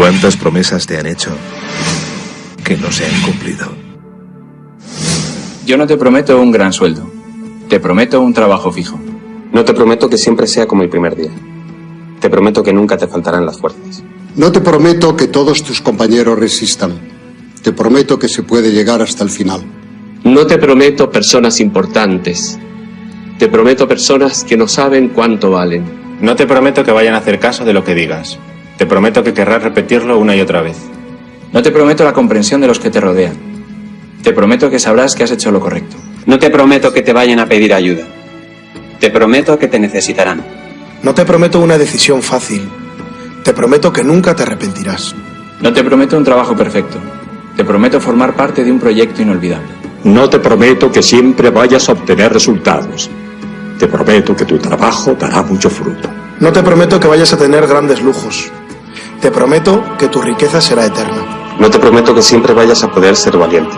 ¿Cuántas promesas te han hecho que no se han cumplido? Yo no te prometo un gran sueldo. Te prometo un trabajo fijo. No te prometo que siempre sea como el primer día. Te prometo que nunca te faltarán las fuerzas. No te prometo que todos tus compañeros resistan. Te prometo que se puede llegar hasta el final. No te prometo personas importantes. Te prometo personas que no saben cuánto valen. No te prometo que vayan a hacer caso de lo que digas. Te prometo que querrás repetirlo una y otra vez. No te prometo la comprensión de los que te rodean. Te prometo que sabrás que has hecho lo correcto. No te prometo que te vayan a pedir ayuda. Te prometo que te necesitarán. No te prometo una decisión fácil. Te prometo que nunca te arrepentirás. No te prometo un trabajo perfecto. Te prometo formar parte de un proyecto inolvidable. No te prometo que siempre vayas a obtener resultados. Te prometo que tu trabajo dará mucho fruto. No te prometo que vayas a tener grandes lujos. Te prometo que tu riqueza será eterna. No te prometo que siempre vayas a poder ser valiente.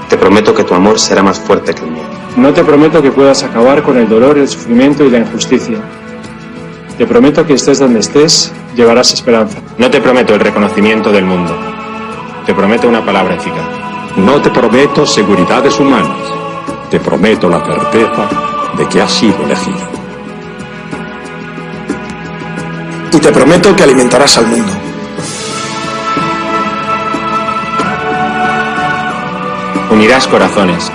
Te prometo que tu amor será más fuerte que el mío. No te prometo que puedas acabar con el dolor, el sufrimiento y la injusticia. Te prometo que estés donde estés, llevarás esperanza. No te prometo el reconocimiento del mundo. Te prometo una palabra eficaz. No te prometo seguridades humanas. Te prometo la certeza de que has sido elegido. Y te prometo que alimentarás al mundo. Unirás corazones.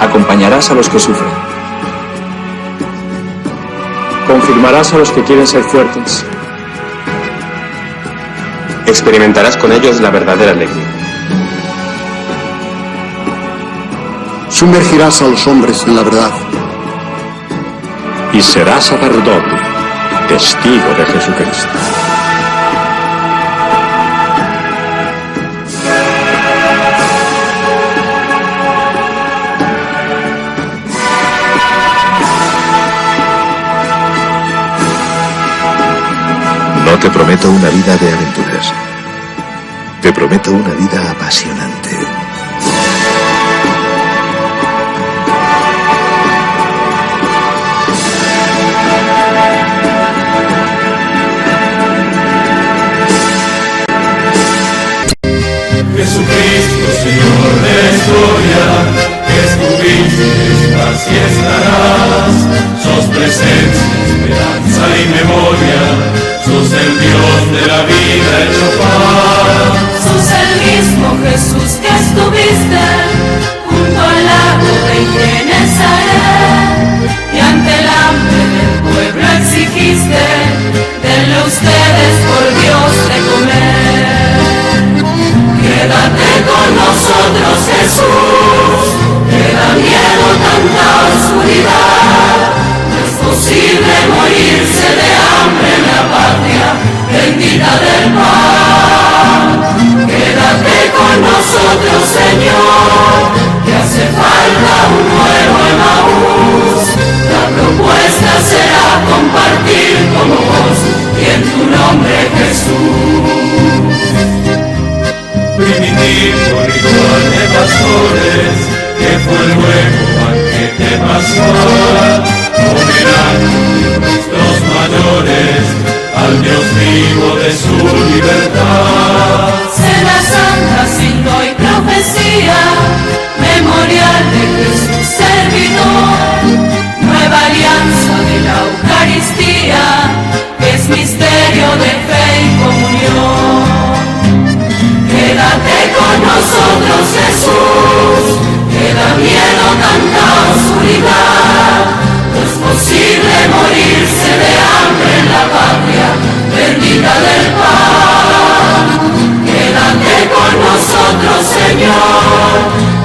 Acompañarás a los que sufren. Confirmarás a los que quieren ser fuertes. Experimentarás con ellos la verdadera alegría. Sumergirás a los hombres en la verdad. Y serás sacerdote, testigo de Jesucristo. No te prometo una vida de aventuras. Te prometo una vida apasionante. Jesucristo, Señor de la historia, que estuviste, estás y estarás. Sos presencia, esperanza y memoria. Sos el Dios de la vida hecho paz. Sos el mismo Jesús que estuviste junto al lago de Genesaret, y ante el hambre del pueblo exigiste, denle ustedes por Dios de comer. Quédate con nosotros, Jesús, que da miedo tanta oscuridad. No es posible morirse de hambre en la patria bendita del pan. Quédate con nosotros, Señor, que hace falta un nuevo Emaús. La propuesta será compartir como vos y en tu nombre, Jesús. Primitivo ritual de pastores, que fue luego banquete pascual, homenaje de nuestros mayores al Dios vivo de su libertad. Cena santa, signo y profecía, memorial de Jesús servidor, nueva alianza de la Eucaristía, que es misterio de fe y comunión. Quédate con nosotros, Jesús, que da miedo tanta oscuridad. No es posible morirse de hambre en la patria bendita del pan. Quédate con nosotros, Señor,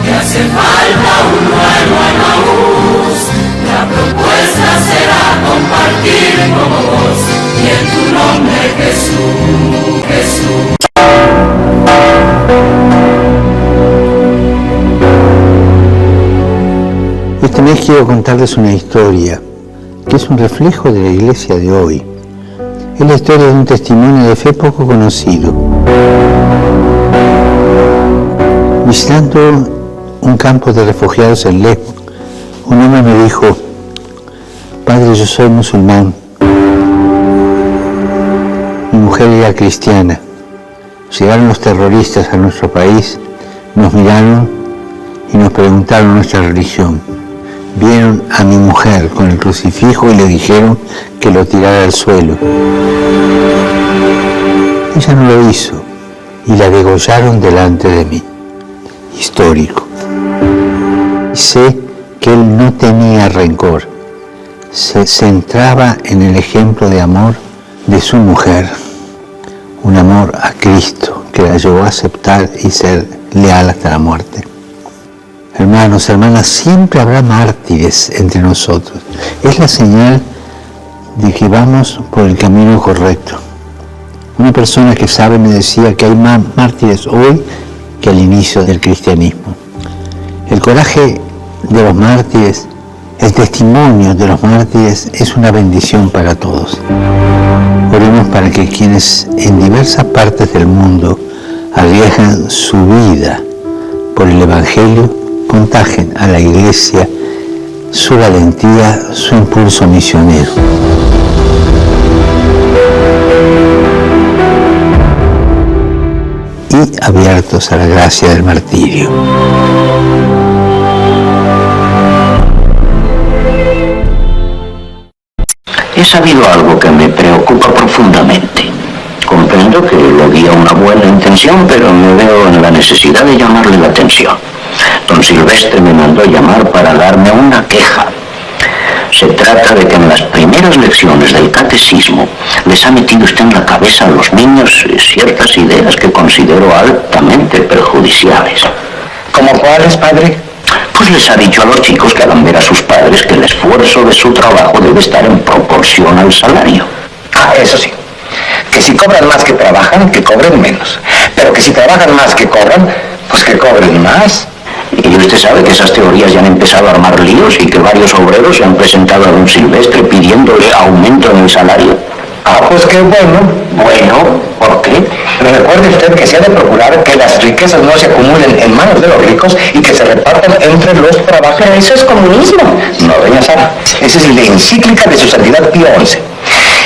que hace falta un nuevo Emaús. La propuesta será compartir como vos y en tu nombre, Jesús, Jesús. Este mes quiero contarles una historia que es un reflejo de la iglesia de hoy. Es la historia de un testimonio de fe poco conocido. Visitando un campo de refugiados en Lesbos, un hombre me dijo: Padre, yo soy musulmán, mujer era cristiana. Llegaron los terroristas a nuestro país, nos miraron y nos preguntaron nuestra religión. Vieron a mi mujer con el crucifijo y le dijeron que lo tirara al suelo. Ella no lo hizo y la degollaron delante de mí. Histórico. Sé que él no tenía rencor. Se centraba en el ejemplo de amor de su mujer. Un amor a Cristo que la llevó a aceptar y ser leal hasta la muerte. Hermanos, hermanas, siempre habrá mártires entre nosotros. Es la señal de que vamos por el camino correcto. Una persona que sabe me decía que hay más mártires hoy que al inicio del cristianismo. El coraje de los mártires, el testimonio de los mártires es una bendición para todos. Oremos para que quienes en diversas partes del mundo arriesgan su vida por el Evangelio contagien a la Iglesia su valentía, su impulso misionero. Y abiertos a la gracia del martirio. He sabido algo que me preocupa profundamente. Comprendo que lo guía una buena intención, pero me veo en la necesidad de llamarle la atención. Don Silvestre me mandó llamar para darme una queja. Se trata de que en las primeras lecciones del catecismo les ha metido usted en la cabeza a los niños ciertas ideas que considero altamente perjudiciales. ¿Cómo cuáles, padre? Pues les ha dicho a los chicos que hagan ver a sus padres que el esfuerzo de su trabajo debe estar en proporción al salario. Ah, eso sí. Que si cobran más que trabajan, que cobren menos. Pero que si trabajan más que cobran, pues que cobren más. Y usted sabe que esas teorías ya han empezado a armar líos y que varios obreros se han presentado a don Silvestre pidiéndole aumento en el salario. Ah, pues qué bueno. Bueno, ¿por qué? Pero recuerde usted que se ha de procurar que las riquezas no se acumulen en manos de los ricos y que se repartan entre los trabajadores. Pero eso es comunismo. No, doña Sara. Esa es la encíclica de su santidad Pío XI.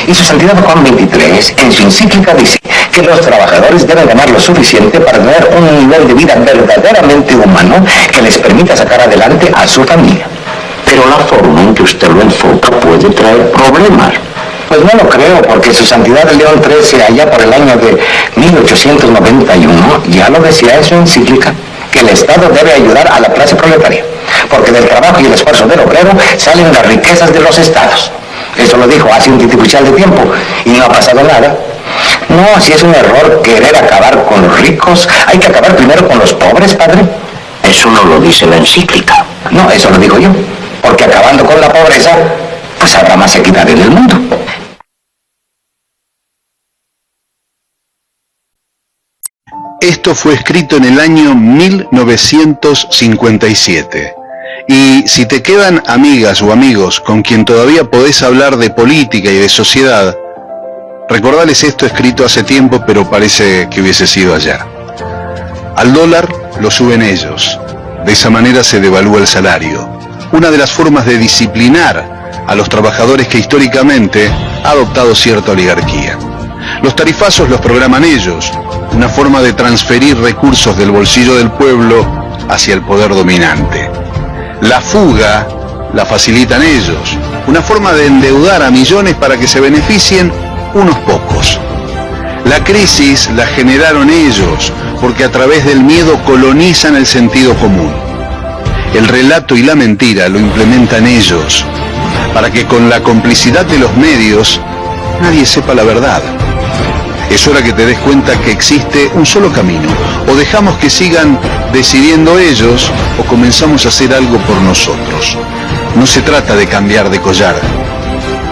Y su santidad Juan XXIII, en su encíclica, dice que los trabajadores deben ganar lo suficiente para tener un nivel de vida verdaderamente humano que les permita sacar adelante a su familia. Pero la forma en que usted lo enfoca puede traer problemas. Pues no lo creo, porque su santidad León XIII, allá por el año de 1891, ya lo decía en su encíclica, que el Estado debe ayudar a la clase proletaria, porque del trabajo y el esfuerzo del obrero salen las riquezas de los estados. Eso lo dijo hace un titipuchal de tiempo y no ha pasado nada. No, si es un error querer acabar con los ricos, hay que acabar primero con los pobres, padre. Eso no lo dice la encíclica. No, eso lo digo yo, porque acabando con la pobreza, pues habrá más equidad en el mundo. Esto fue escrito en el año 1957. Y si te quedan amigas o amigos con quien todavía podés hablar de política y de sociedad, recordales esto escrito hace tiempo, pero parece que hubiese sido ayer. Al dólar lo suben ellos. De esa manera se devalúa el salario. Una de las formas de disciplinar a los trabajadores que históricamente ha adoptado cierta oligarquía. Los tarifazos los programan ellos. Una forma de transferir recursos del bolsillo del pueblo hacia el poder dominante. La fuga la facilitan ellos, una forma de endeudar a millones para que se beneficien unos pocos. La crisis la generaron ellos, porque a través del miedo colonizan el sentido común. El relato y la mentira lo implementan ellos, para que con la complicidad de los medios nadie sepa la verdad. Es hora que te des cuenta que existe un solo camino. O dejamos que sigan decidiendo ellos, o comenzamos a hacer algo por nosotros. No se trata de cambiar de collar,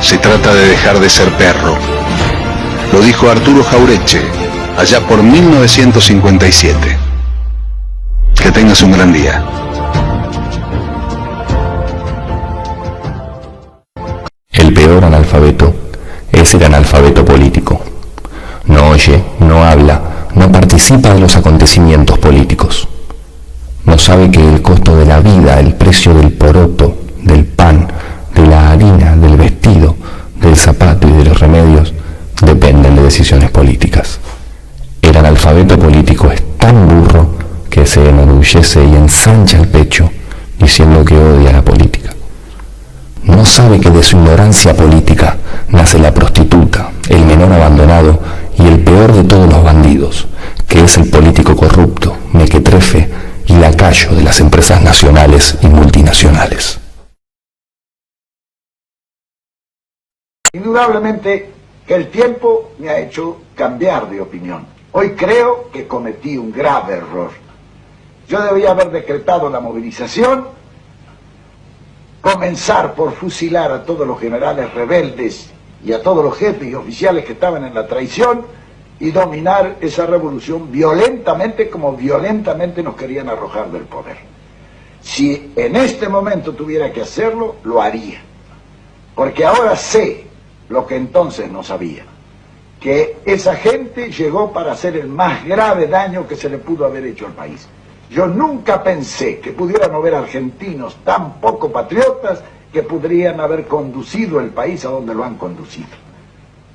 se trata de dejar de ser perro. Lo dijo Arturo Jauretche, allá por 1957. Que tengas un gran día. El peor analfabeto es el analfabeto político. No oye, no habla, no participa de los acontecimientos políticos. No sabe que el costo de la vida, el precio del poroto, del pan, de la harina, del vestido, del zapato y de los remedios dependen de decisiones políticas. enorgullece y ensancha el pecho diciendo que odia la política. No sabe que de su ignorancia política nace la prostituta, el menor abandonado y el peor de todos los bandidos, que es el político corrupto, mequetrefe y lacayo de las empresas nacionales y multinacionales. Indudablemente que el tiempo me ha hecho cambiar de opinión. Hoy creo que cometí un grave error. Yo debía haber decretado la movilización, comenzar por fusilar a todos los generales rebeldes y a todos los jefes y oficiales que estaban en la traición y dominar esa revolución violentamente como violentamente nos querían arrojar del poder. Si en este momento tuviera que hacerlo, lo haría. Porque ahora sé lo que entonces no sabía, que esa gente llegó para hacer el más grave daño que se le pudo haber hecho al país. Yo nunca pensé que pudieran haber argentinos tan poco patriotas que podrían haber conducido el país a donde lo han conducido.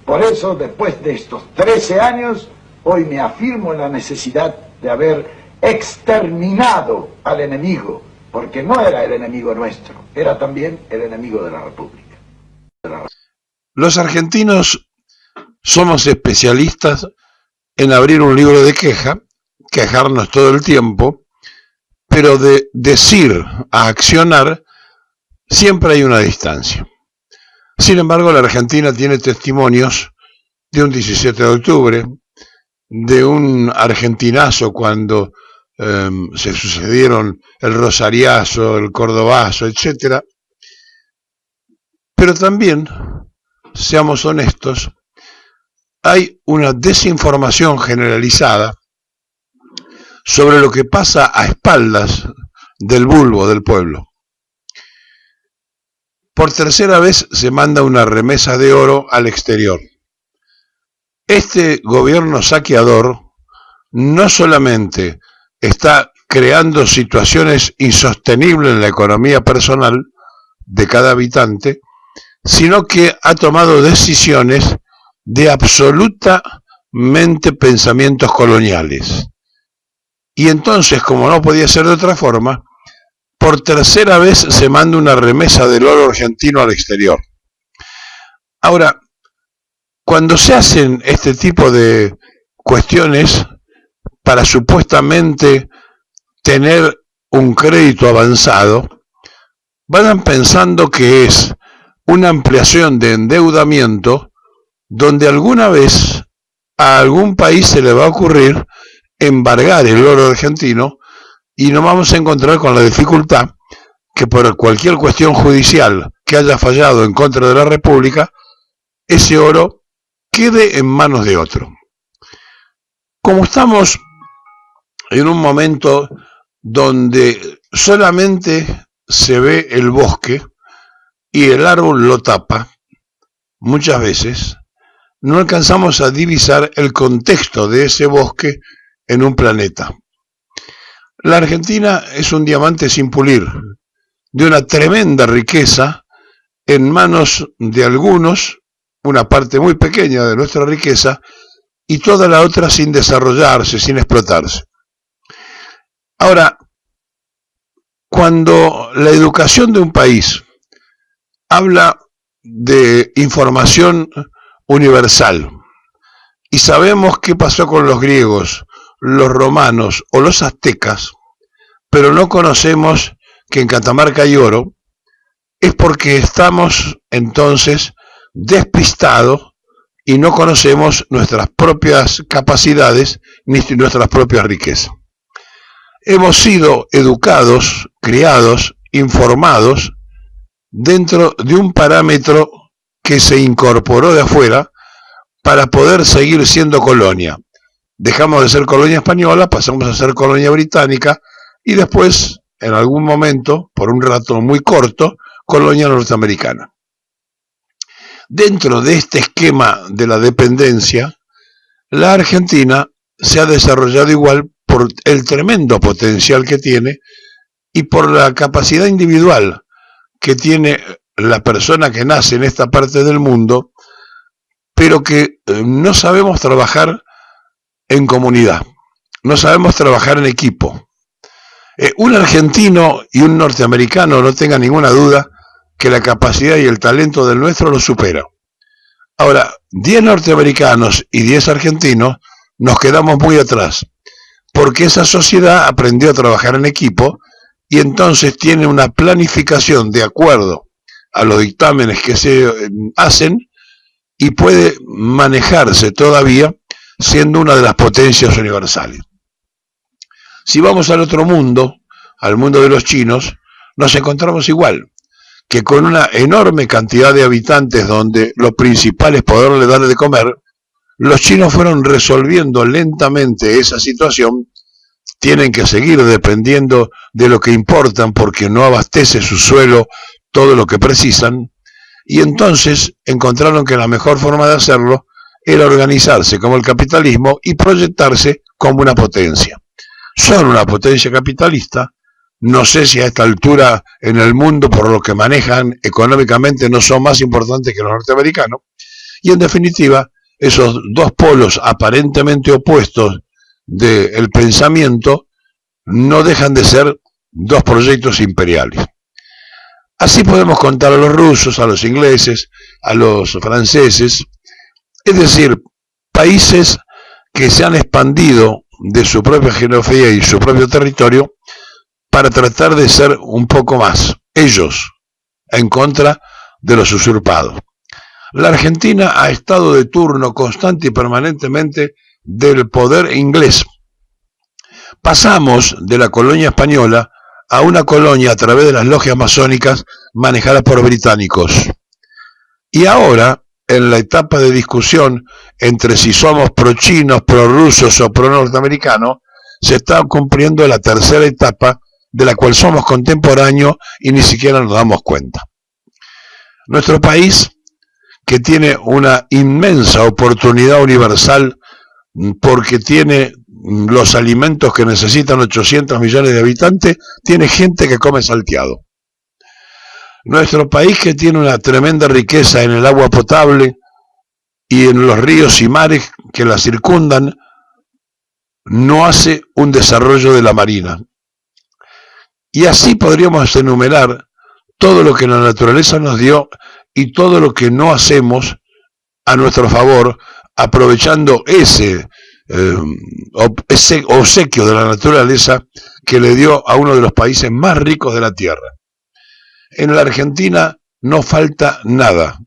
Por eso, después de estos 13 años, hoy me afirmo en la necesidad de haber exterminado al enemigo, porque no era el enemigo nuestro, era también el enemigo de la República. Los argentinos somos especialistas en abrir un libro de queja, quejarnos todo el tiempo, pero de decir a accionar siempre hay una distancia. Sin embargo, la Argentina tiene testimonios de un 17 de octubre, de un argentinazo cuando se sucedieron el rosariazo, el cordobazo, etc. Pero también, seamos honestos, hay una desinformación generalizada sobre lo que pasa a espaldas del vulgo del pueblo. Por tercera vez se manda una remesa de oro al exterior. Este gobierno saqueador no solamente está creando situaciones insostenibles en la economía personal de cada habitante, sino que ha tomado decisiones de absolutamente pensamientos coloniales. Y entonces, como no podía ser de otra forma, por tercera vez se manda una remesa del oro argentino al exterior. Ahora, cuando se hacen este tipo de cuestiones para supuestamente tener un crédito avanzado, vayan pensando que es una ampliación de endeudamiento donde alguna vez a algún país se le va a ocurrir embargar el oro argentino y nos vamos a encontrar con la dificultad que por cualquier cuestión judicial que haya fallado en contra de la República, ese oro quede en manos de otro. Como estamos en un momento donde solamente se ve el bosque y el árbol lo tapa, muchas veces no alcanzamos a divisar el contexto de ese bosque en un planeta. La Argentina es un diamante sin pulir, de una tremenda riqueza en manos de algunos, una parte muy pequeña de nuestra riqueza, y toda la otra sin desarrollarse, sin explotarse. Ahora, cuando la educación de un país habla de información universal, y sabemos qué pasó con los griegos, los romanos o los aztecas, pero no conocemos que en Catamarca hay oro, es porque estamos entonces despistados y no conocemos nuestras propias capacidades ni nuestras propias riquezas. Hemos sido educados, criados, informados dentro de un parámetro que se incorporó de afuera para poder seguir siendo colonia. Dejamos de ser colonia española, pasamos a ser colonia británica y después, en algún momento, por un rato muy corto, colonia norteamericana. Dentro de este esquema de la dependencia, la Argentina se ha desarrollado igual por el tremendo potencial que tiene y por la capacidad individual que tiene la persona que nace en esta parte del mundo, pero que no sabemos trabajar en comunidad, no sabemos trabajar en equipo. Un argentino y un norteamericano, no tenga ninguna duda que la capacidad y el talento del nuestro lo supera. Ahora, 10 norteamericanos y 10 argentinos nos quedamos muy atrás, porque esa sociedad aprendió a trabajar en equipo y entonces tiene una planificación de acuerdo a los dictámenes que se hacen y puede manejarse todavía siendo una de las potencias universales. Si vamos al otro mundo, al mundo de los chinos, nos encontramos igual, que con una enorme cantidad de habitantes donde lo principal es poderle dar de comer, los chinos fueron resolviendo lentamente esa situación. Tienen que seguir dependiendo de lo que importan porque no abastece su suelo todo lo que precisan, y entonces encontraron que la mejor forma de hacerlo era organizarse como el capitalismo y proyectarse como una potencia. Son una potencia capitalista, no sé si a esta altura en el mundo por lo que manejan económicamente no son más importantes que los norteamericanos, y en definitiva esos dos polos aparentemente opuestos del pensamiento no dejan de ser dos proyectos imperiales. Así podemos contar a los rusos, a los ingleses, a los franceses, es decir, países que se han expandido de su propia geografía y su propio territorio para tratar de ser un poco más ellos en contra de los usurpados. La Argentina ha estado de turno constante y permanentemente del poder inglés. Pasamos de la colonia española a una colonia a través de las logias masónicas manejadas por británicos. Y ahora, en la etapa de discusión entre si somos pro-chinos, pro-rusos o pro-norteamericanos, se está cumpliendo la tercera etapa de la cual somos contemporáneos y ni siquiera nos damos cuenta. Nuestro país, que tiene una inmensa oportunidad universal porque tiene los alimentos que necesitan 800 millones de habitantes, tiene gente que come salteado. Nuestro país, que tiene una tremenda riqueza en el agua potable y en los ríos y mares que la circundan, no hace un desarrollo de la marina. Y así podríamos enumerar todo lo que la naturaleza nos dio y todo lo que no hacemos a nuestro favor, aprovechando ese obsequio de la naturaleza que le dio a uno de los países más ricos de la tierra. En la Argentina no falta nada.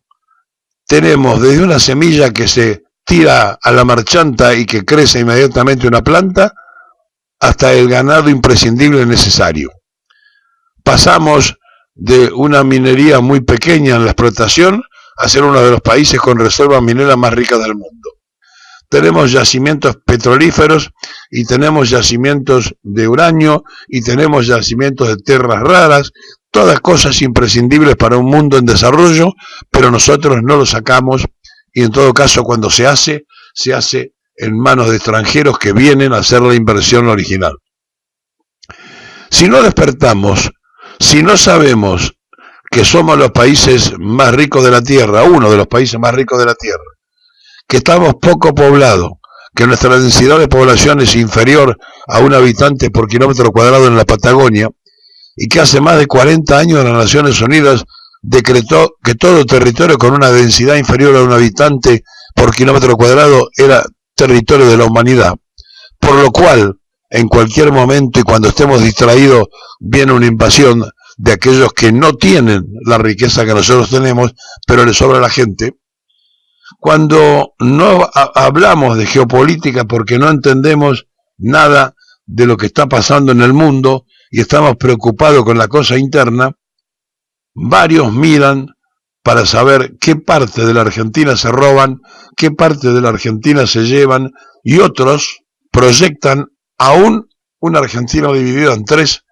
Tenemos desde una semilla que se tira a la marchanta y que crece inmediatamente una planta, hasta el ganado imprescindible necesario. Pasamos de una minería muy pequeña en la explotación a ser uno de los países con reservas mineras más ricas del mundo. Tenemos yacimientos petrolíferos y tenemos yacimientos de uranio y tenemos yacimientos de tierras raras, todas cosas imprescindibles para un mundo en desarrollo, pero nosotros no lo sacamos y en todo caso cuando se hace en manos de extranjeros que vienen a hacer la inversión original. Si no despertamos, si no sabemos que somos los países más ricos de la Tierra, uno de los países más ricos de la Tierra, que estamos poco poblados, que nuestra densidad de población es inferior a un habitante por kilómetro cuadrado en la Patagonia, y que hace más de 40 años las Naciones Unidas decretó que todo territorio con una densidad inferior a un habitante por kilómetro cuadrado era territorio de la humanidad, por lo cual en cualquier momento y cuando estemos distraídos viene una invasión de aquellos que no tienen la riqueza que nosotros tenemos, pero les sobra la gente. Cuando no hablamos de geopolítica porque no entendemos nada de lo que está pasando en el mundo y estamos preocupados con la cosa interna, varios miran para saber qué parte de la Argentina se roban, qué parte de la Argentina se llevan, y otros proyectan aún un argentino dividido en tres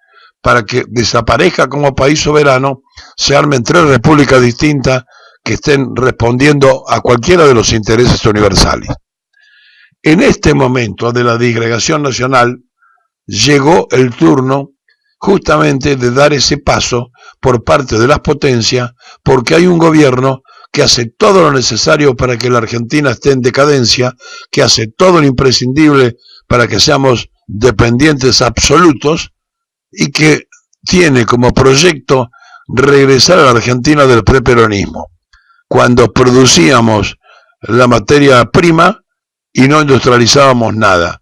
para que desaparezca como país soberano, se armen tres repúblicas distintas que estén respondiendo a cualquiera de los intereses universales. En este momento de la disgregación nacional llegó el turno justamente de dar ese paso por parte de las potencias, porque hay un gobierno que hace todo lo necesario para que la Argentina esté en decadencia, que hace todo lo imprescindible para que seamos dependientes absolutos, y que tiene como proyecto regresar a la Argentina del preperonismo, cuando producíamos la materia prima y no industrializábamos nada.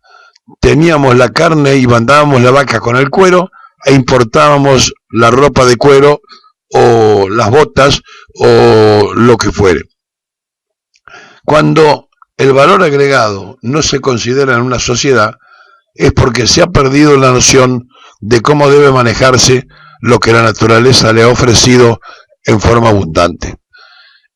Teníamos la carne y mandábamos la vaca con el cuero e importábamos la ropa de cuero o las botas o lo que fuere. Cuando el valor agregado no se considera en una sociedad, es porque se ha perdido la noción de cómo debe manejarse lo que la naturaleza le ha ofrecido en forma abundante.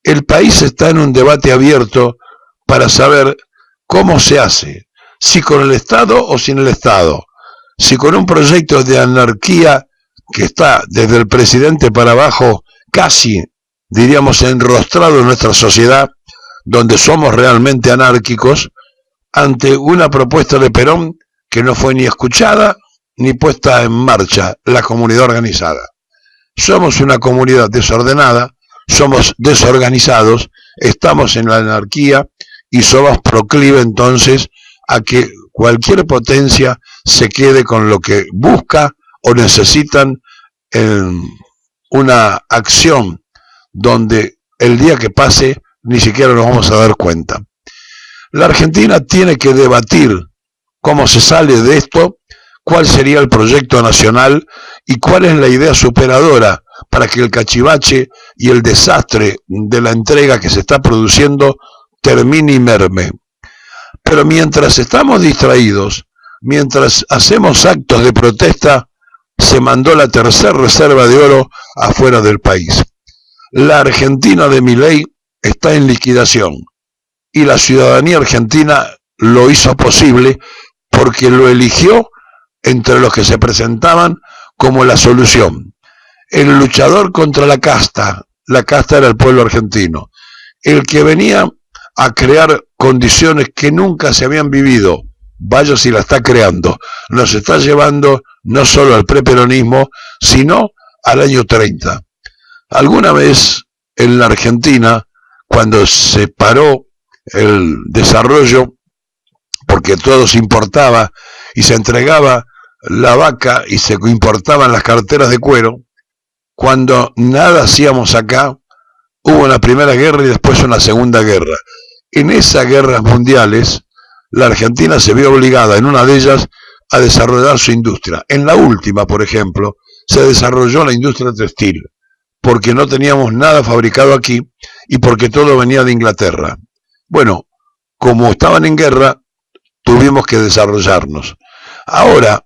El país está en un debate abierto para saber cómo se hace, si con el Estado o sin el Estado, si con un proyecto de anarquía que está desde el presidente para abajo casi, diríamos, enrostrado en nuestra sociedad, donde somos realmente anárquicos, ante una propuesta de Perón que no fue ni escuchada ni puesta en marcha, la comunidad organizada. Somos una comunidad desordenada, somos desorganizados, estamos en la anarquía y somos proclive entonces a que cualquier potencia se quede con lo que busca o necesitan en una acción donde el día que pase ni siquiera nos vamos a dar cuenta. La Argentina tiene que debatir cómo se sale de esto, cuál sería el proyecto nacional y cuál es la idea superadora para que el cachivache y el desastre de la entrega que se está produciendo termine y merme. Pero mientras estamos distraídos, mientras hacemos actos de protesta, se mandó la tercera reserva de oro afuera del país. La Argentina de Milei está en liquidación y la ciudadanía argentina lo hizo posible porque lo eligió entre los que se presentaban como la solución. El luchador contra la casta era el pueblo argentino, el que venía a crear condiciones que nunca se habían vivido, vaya si la está creando, nos está llevando no solo al preperonismo, sino al año 30. Alguna vez en la Argentina, cuando se paró el desarrollo, porque todo se importaba y se entregaba la vaca y se importaban las carteras de cuero, cuando nada hacíamos acá, hubo una primera guerra y después una segunda guerra. En esas guerras mundiales, la Argentina se vio obligada, en una de ellas, a desarrollar su industria. En la última, por ejemplo, se desarrolló la industria textil, porque no teníamos nada fabricado aquí y porque todo venía de Inglaterra. Bueno, como estaban en guerra, tuvimos que desarrollarnos. Ahora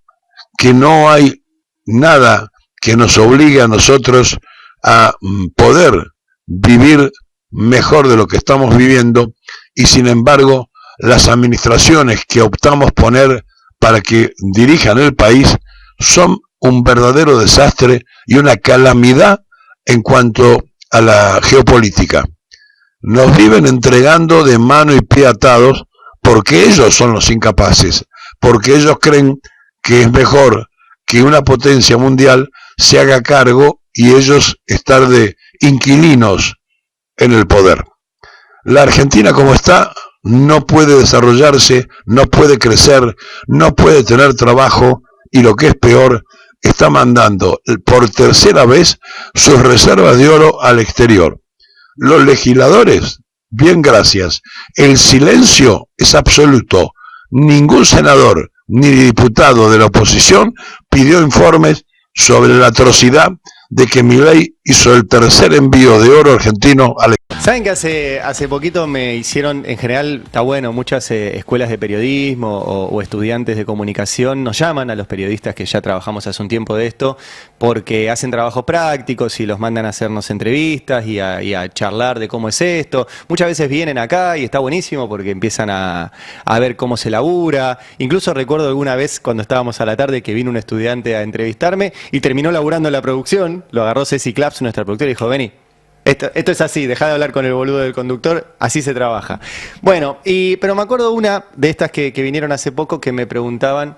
que no hay nada que nos obligue a nosotros a poder vivir mejor de lo que estamos viviendo, y sin embargo las administraciones que optamos poner para que dirijan el país son un verdadero desastre y una calamidad en cuanto a la geopolítica. Nos viven entregando de mano y pie atados porque ellos son los incapaces, porque ellos creen que es mejor que una potencia mundial se haga cargo y ellos estar de inquilinos en el poder. La Argentina como está no puede desarrollarse, no puede crecer, no puede tener trabajo y lo que es peor, está mandando por tercera vez sus reservas de oro al exterior. Los legisladores, bien gracias, el silencio es absoluto. Ningún senador ni diputado de la oposición pidió informes sobre la atrocidad de que Milei hizo el tercer envío de oro argentino al exterior. Saben que hace poquito me hicieron, en general, está bueno, muchas escuelas de periodismo o estudiantes de comunicación nos llaman a los periodistas que ya trabajamos hace un tiempo de esto, porque hacen trabajos prácticos y los mandan a hacernos entrevistas y a charlar de cómo es esto. Muchas veces vienen acá y está buenísimo porque empiezan a ver cómo se labura. Incluso recuerdo alguna vez cuando estábamos a la tarde que vino un estudiante a entrevistarme y terminó laburando en la producción, lo agarró Ceci Claps, nuestra productora, y dijo, vení. Esto es así, dejá de hablar con el boludo del conductor, así se trabaja. Bueno, pero me acuerdo una de estas que vinieron hace poco que me preguntaban,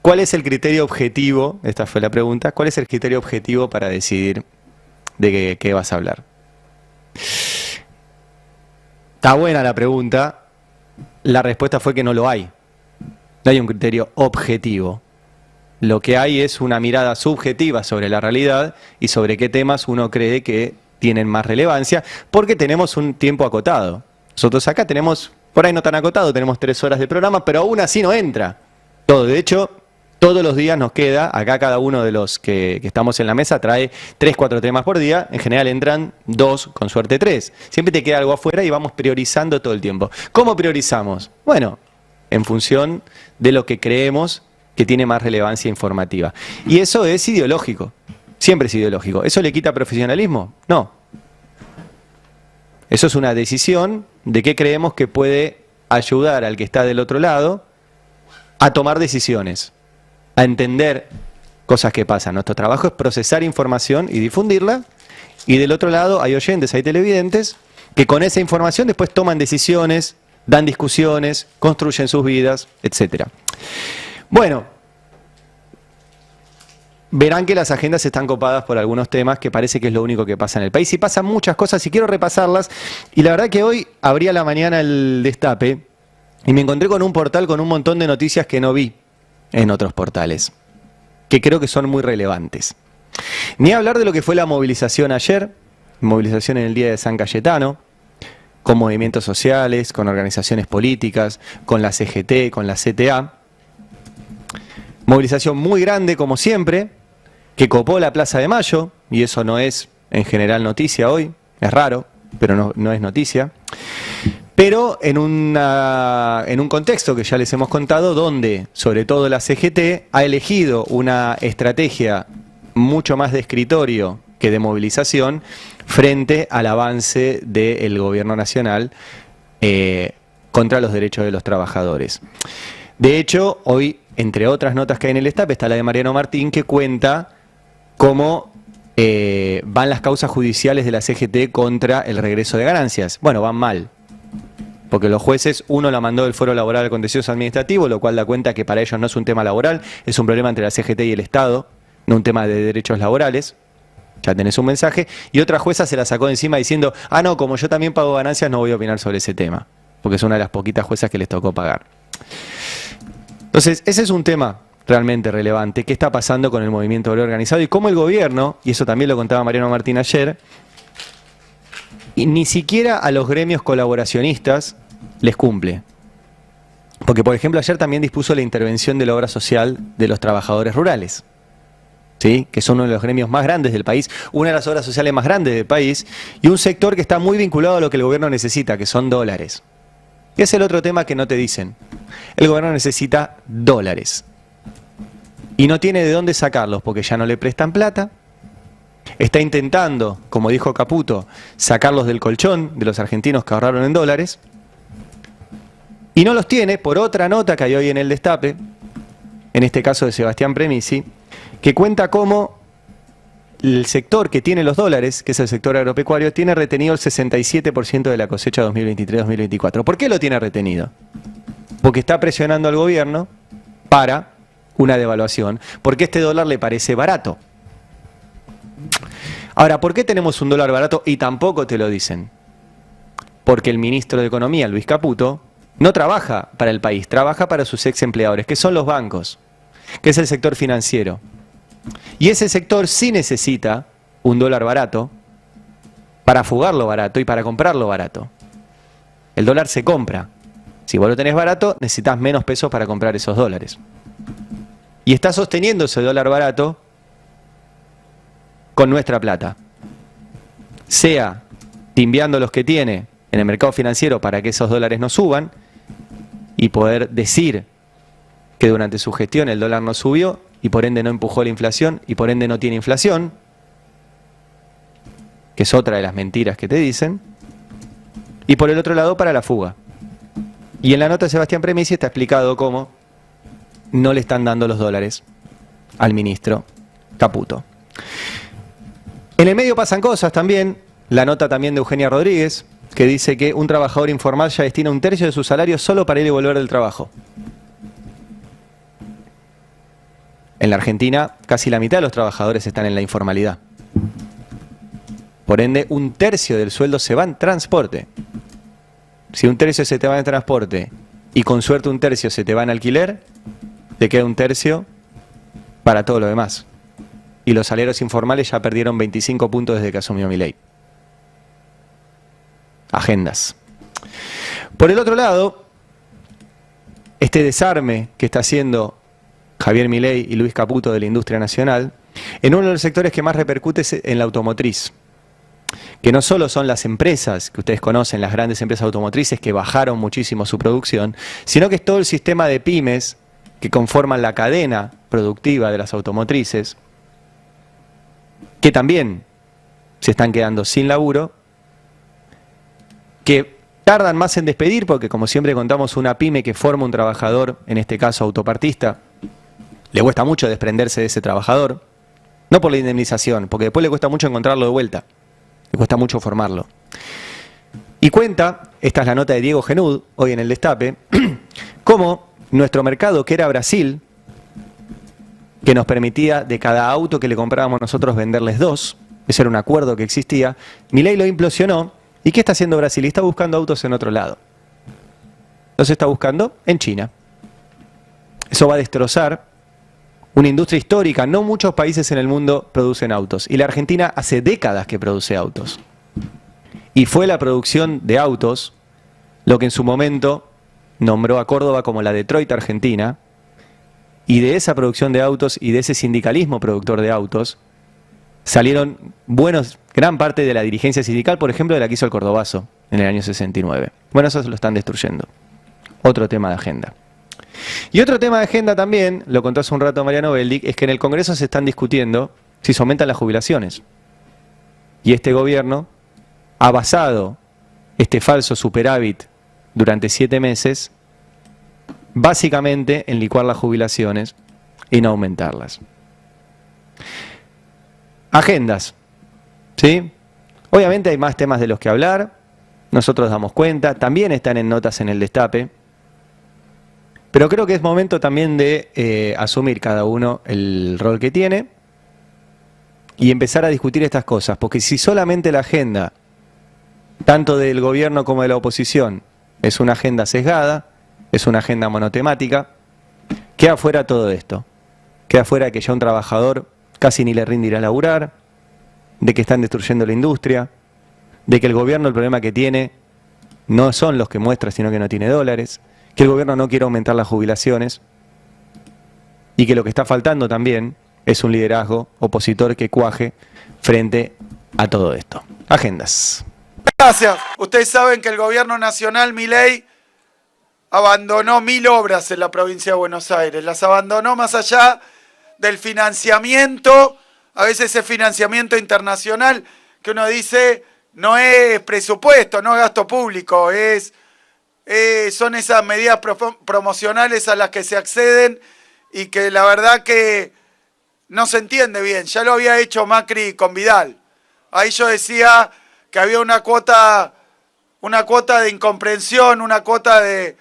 ¿cuál es el criterio objetivo? Esta fue la pregunta, ¿cuál es el criterio objetivo para decidir de qué vas a hablar? Está buena la pregunta, la respuesta fue que no lo hay. No hay un criterio objetivo. Lo que hay es una mirada subjetiva sobre la realidad y sobre qué temas uno cree que tienen más relevancia, porque tenemos un tiempo acotado. Nosotros acá tenemos, por ahí no tan acotado, tenemos 3 horas de programa, pero aún así no entra todo. De hecho, todos los días nos queda, acá cada uno de los que estamos en la mesa trae 3, 4 temas por día, en general entran 2, con suerte 3. Siempre te queda algo afuera y vamos priorizando todo el tiempo. ¿Cómo priorizamos? Bueno, en función de lo que creemos que tiene más relevancia informativa. Y eso es ideológico, siempre es ideológico. ¿Eso le quita profesionalismo? No. Eso es una decisión de qué creemos que puede ayudar al que está del otro lado a tomar decisiones, a entender cosas que pasan. Nuestro trabajo es procesar información y difundirla, y del otro lado hay oyentes, hay televidentes, que con esa información después toman decisiones, dan discusiones, construyen sus vidas, etc. Bueno, verán que las agendas están copadas por algunos temas que parece que es lo único que pasa en el país, y pasan muchas cosas y quiero repasarlas, y la verdad que hoy abrí a la mañana el Destape y me encontré con un portal con un montón de noticias que no vi en otros portales, que creo que son muy relevantes. Ni hablar de lo que fue la movilización ayer, movilización en el día de San Cayetano, con movimientos sociales, con organizaciones políticas, con la CGT, con la CTA. Movilización muy grande, como siempre, que copó la Plaza de Mayo, y eso no es en general noticia hoy, es raro, pero no es noticia. Pero en un contexto que ya les hemos contado, donde sobre todo la CGT ha elegido una estrategia mucho más de escritorio que de movilización frente al avance del gobierno nacional contra los derechos de los trabajadores. De hecho, hoy, entre otras notas que hay en el Destape, está la de Mariano Martín, que cuenta cómo van las causas judiciales de la CGT contra el regreso de ganancias. Bueno, van mal, porque los jueces, uno la mandó del Foro Laboral al Contencioso Administrativo, lo cual da cuenta que para ellos no es un tema laboral, es un problema entre la CGT y el Estado, no un tema de derechos laborales. Ya tenés un mensaje. Y otra jueza se la sacó de encima diciendo, ah no, como yo también pago ganancias, no voy a opinar sobre ese tema, porque es una de las poquitas juezas que les tocó pagar. Entonces, ese es un tema realmente relevante. ¿Qué está pasando con el movimiento obrero organizado? Y cómo el gobierno, y eso también lo contaba Mariano Martín ayer, y ni siquiera a los gremios colaboracionistas les cumple. Porque, por ejemplo, ayer también dispuso la intervención de la obra social de los trabajadores rurales, ¿sí? Que son uno de los gremios más grandes del país, una de las obras sociales más grandes del país, y un sector que está muy vinculado a lo que el gobierno necesita, que son dólares. Y es el otro tema que no te dicen. El gobierno necesita dólares. Y no tiene de dónde sacarlos, porque ya no le prestan plata. Está intentando, como dijo Caputo, sacarlos del colchón de los argentinos que ahorraron en dólares. Y no los tiene por otra nota que hay hoy en el Destape, en este caso de Sebastián Premisi, que cuenta cómo el sector que tiene los dólares, que es el sector agropecuario, tiene retenido el 67% de la cosecha 2023-2024. ¿Por qué lo tiene retenido? Porque está presionando al gobierno para una devaluación, porque este dólar le parece barato. Ahora, ¿por qué tenemos un dólar barato? Y tampoco te lo dicen. Porque el ministro de Economía, Luis Caputo, no trabaja para el país, trabaja para sus ex empleadores, que son los bancos, que es el sector financiero. Y ese sector sí necesita un dólar barato para fugarlo barato y para comprarlo barato. El dólar se compra. Si vos lo tenés barato, necesitas menos pesos para comprar esos dólares. Y está sosteniendo ese dólar barato con nuestra plata. Sea timbiando los que tiene en el mercado financiero para que esos dólares no suban y poder decir que durante su gestión el dólar no subió y por ende no empujó la inflación y por ende no tiene inflación, que es otra de las mentiras que te dicen, y por el otro lado para la fuga. Y en la nota de Sebastián Premisi está explicado cómo no le están dando los dólares al ministro Caputo. En el medio pasan cosas también, la nota también de Eugenia Rodríguez, que dice que un trabajador informal ya destina 1/3 de su salario solo para ir y volver del trabajo. En la Argentina, casi la mitad de los trabajadores están en la informalidad. Por ende, 1/3 del sueldo se va en transporte. Si 1/3 se te va en transporte y con suerte 1/3 se te va en alquiler, te queda 1/3 para todo lo demás. Y los salarios informales ya perdieron 25 puntos desde que asumió Milei. Agendas. Por el otro lado, este desarme que está haciendo Javier Milei y Luis Caputo de la industria nacional, en uno de los sectores que más repercute es en la automotriz, que no solo son las empresas que ustedes conocen, las grandes empresas automotrices que bajaron muchísimo su producción, sino que es todo el sistema de pymes que conforman la cadena productiva de las automotrices, que también se están quedando sin laburo, que tardan más en despedir porque, como siempre contamos, una pyme que forma un trabajador, en este caso autopartista, le cuesta mucho desprenderse de ese trabajador, no por la indemnización, porque después le cuesta mucho encontrarlo de vuelta, le cuesta mucho formarlo. Y cuenta, esta es la nota de Diego Genud, hoy en el Destape, cómo nuestro mercado, que era Brasil, que nos permitía de cada auto que le comprábamos nosotros venderles 2, ese era un acuerdo que existía, Milei lo implosionó. ¿Y qué está haciendo Brasil? Está buscando autos en otro lado. Los está buscando en China. Eso va a destrozar una industria histórica. No muchos países en el mundo producen autos. Y la Argentina hace décadas que produce autos. Y fue la producción de autos lo que en su momento nombró a Córdoba como la Detroit Argentina. Y de esa producción de autos y de ese sindicalismo productor de autos salieron gran parte de la dirigencia sindical, por ejemplo, de la que hizo el Cordobazo en el año 69. Bueno, eso lo están destruyendo. Otro tema de agenda. Y otro tema de agenda también, lo contó hace un rato Mariano Beldic, es que en el Congreso se están discutiendo si se aumentan las jubilaciones. Y este gobierno ha basado este falso superávit durante 7 meses básicamente en licuar las jubilaciones y no aumentarlas. Agendas, ¿sí? Obviamente hay más temas de los que hablar, nosotros damos cuenta, también están en notas en el Destape, pero creo que es momento también de asumir cada uno el rol que tiene y empezar a discutir estas cosas, porque si solamente la agenda, tanto del gobierno como de la oposición, es una agenda sesgada, es una agenda monotemática, queda fuera todo esto, queda fuera que ya un trabajador casi ni le rinde ir a laburar, de que están destruyendo la industria, de que el gobierno el problema que tiene no son los que muestra, sino que no tiene dólares, que el gobierno no quiere aumentar las jubilaciones y que lo que está faltando también es un liderazgo opositor que cuaje frente a todo esto. Agendas. Gracias. Ustedes saben que el gobierno nacional, Milei, abandonó 1000 obras en la provincia de Buenos Aires. Las abandonó más allá del financiamiento, a veces es financiamiento internacional, que uno dice no es presupuesto, no es gasto público, son esas medidas promocionales a las que se acceden y que la verdad que no se entiende bien. Ya lo había hecho Macri con Vidal. Ahí yo decía que había una cuota de incomprensión, una cuota de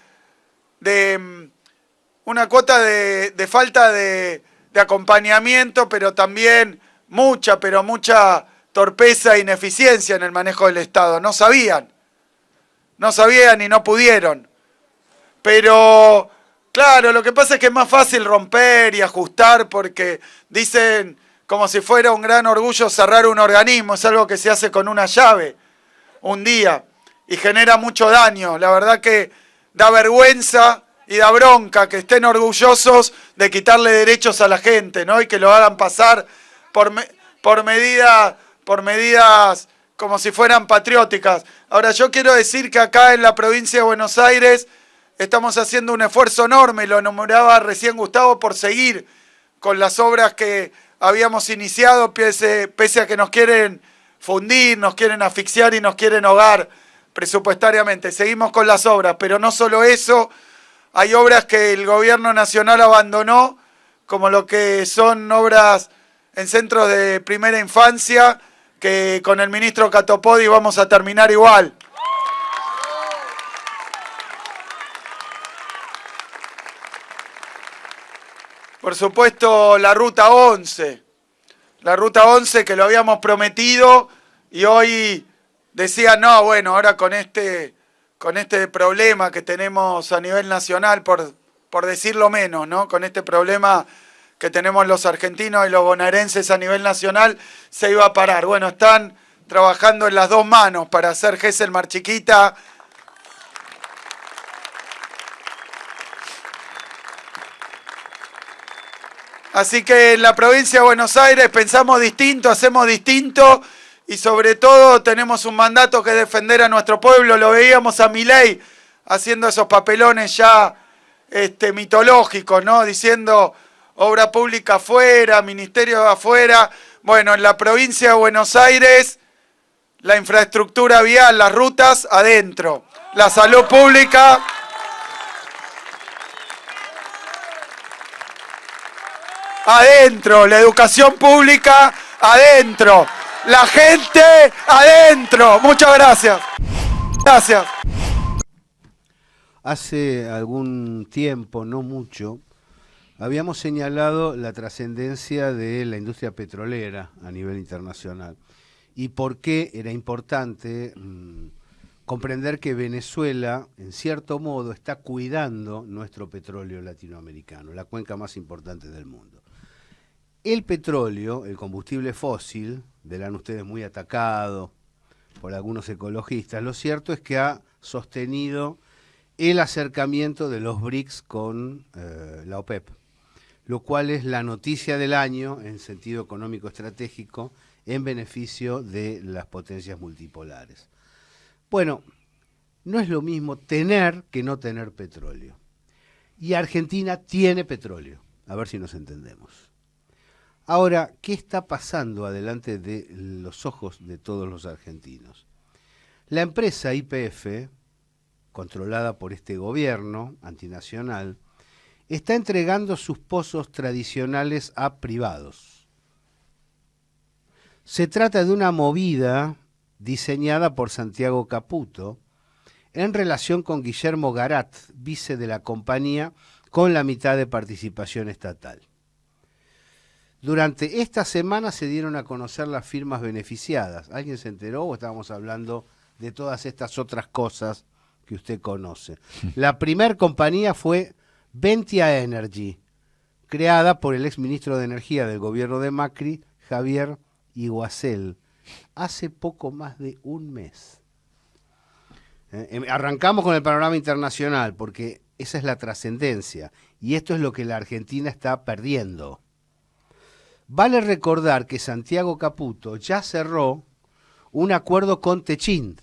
falta de acompañamiento, pero también mucha torpeza e ineficiencia en el manejo del Estado. No sabían y no pudieron. Pero, claro, lo que pasa es que es más fácil romper y ajustar porque dicen como si fuera un gran orgullo cerrar un organismo, es algo que se hace con una llave un día y genera mucho daño. La verdad que da vergüenza y da bronca que estén orgullosos de quitarle derechos a la gente, ¿no? Y que lo hagan pasar por medidas como si fueran patrióticas. Ahora, yo quiero decir que acá en la provincia de Buenos Aires estamos haciendo un esfuerzo enorme, lo enumeraba recién Gustavo, por seguir con las obras que habíamos iniciado, pese a que nos quieren fundir, nos quieren asfixiar y nos quieren ahogar presupuestariamente. Seguimos con las obras, pero no solo eso, hay obras que el gobierno nacional abandonó, como lo que son obras en centros de primera infancia, que con el ministro Catopodi vamos a terminar igual. Por supuesto, la Ruta 11. La Ruta 11 que lo habíamos prometido y hoy decía, no, bueno, ahora con este problema que tenemos a nivel nacional, por decirlo menos, ¿no? Con este problema que tenemos los argentinos y los bonaerenses a nivel nacional se iba a parar. Bueno, están trabajando en las dos manos para hacer Gesell Mar Chiquita. Así que en la provincia de Buenos Aires pensamos distinto, hacemos distinto y sobre todo tenemos un mandato que es defender a nuestro pueblo. Lo veíamos a Milei haciendo esos papelones ya mitológicos, ¿no? Diciendo obra pública afuera, ministerio afuera. Bueno, en la provincia de Buenos Aires, la infraestructura vial, las rutas adentro, la salud pública. Adentro, la educación pública, adentro, la gente, adentro. Muchas gracias. Gracias. Hace algún tiempo, no mucho, habíamos señalado la trascendencia de la industria petrolera a nivel internacional y por qué era importante comprender que Venezuela, en cierto modo, está cuidando nuestro petróleo latinoamericano, la cuenca más importante del mundo. El petróleo, el combustible fósil, verán ustedes muy atacado por algunos ecologistas, lo cierto es que ha sostenido el acercamiento de los BRICS con la OPEP, lo cual es la noticia del año en sentido económico estratégico en beneficio de las potencias multipolares. Bueno, no es lo mismo tener que no tener petróleo. Y Argentina tiene petróleo, a ver si nos entendemos. Ahora, ¿qué está pasando adelante de los ojos de todos los argentinos? La empresa YPF, controlada por este gobierno antinacional, está entregando sus pozos tradicionales a privados. Se trata de una movida diseñada por Santiago Caputo en relación con Guillermo Garat, vice de la compañía, con la mitad de participación estatal. Durante esta semana se dieron a conocer las firmas beneficiadas. ¿Alguien se enteró o estábamos hablando de todas estas otras cosas que usted conoce? La primer compañía fue Ventia Energy, creada por el exministro de Energía del gobierno de Macri, Javier Iguacel, hace poco más de un mes. Arrancamos con el panorama internacional porque esa es la trascendencia y esto es lo que la Argentina está perdiendo. Vale recordar que Santiago Caputo ya cerró un acuerdo con Techint,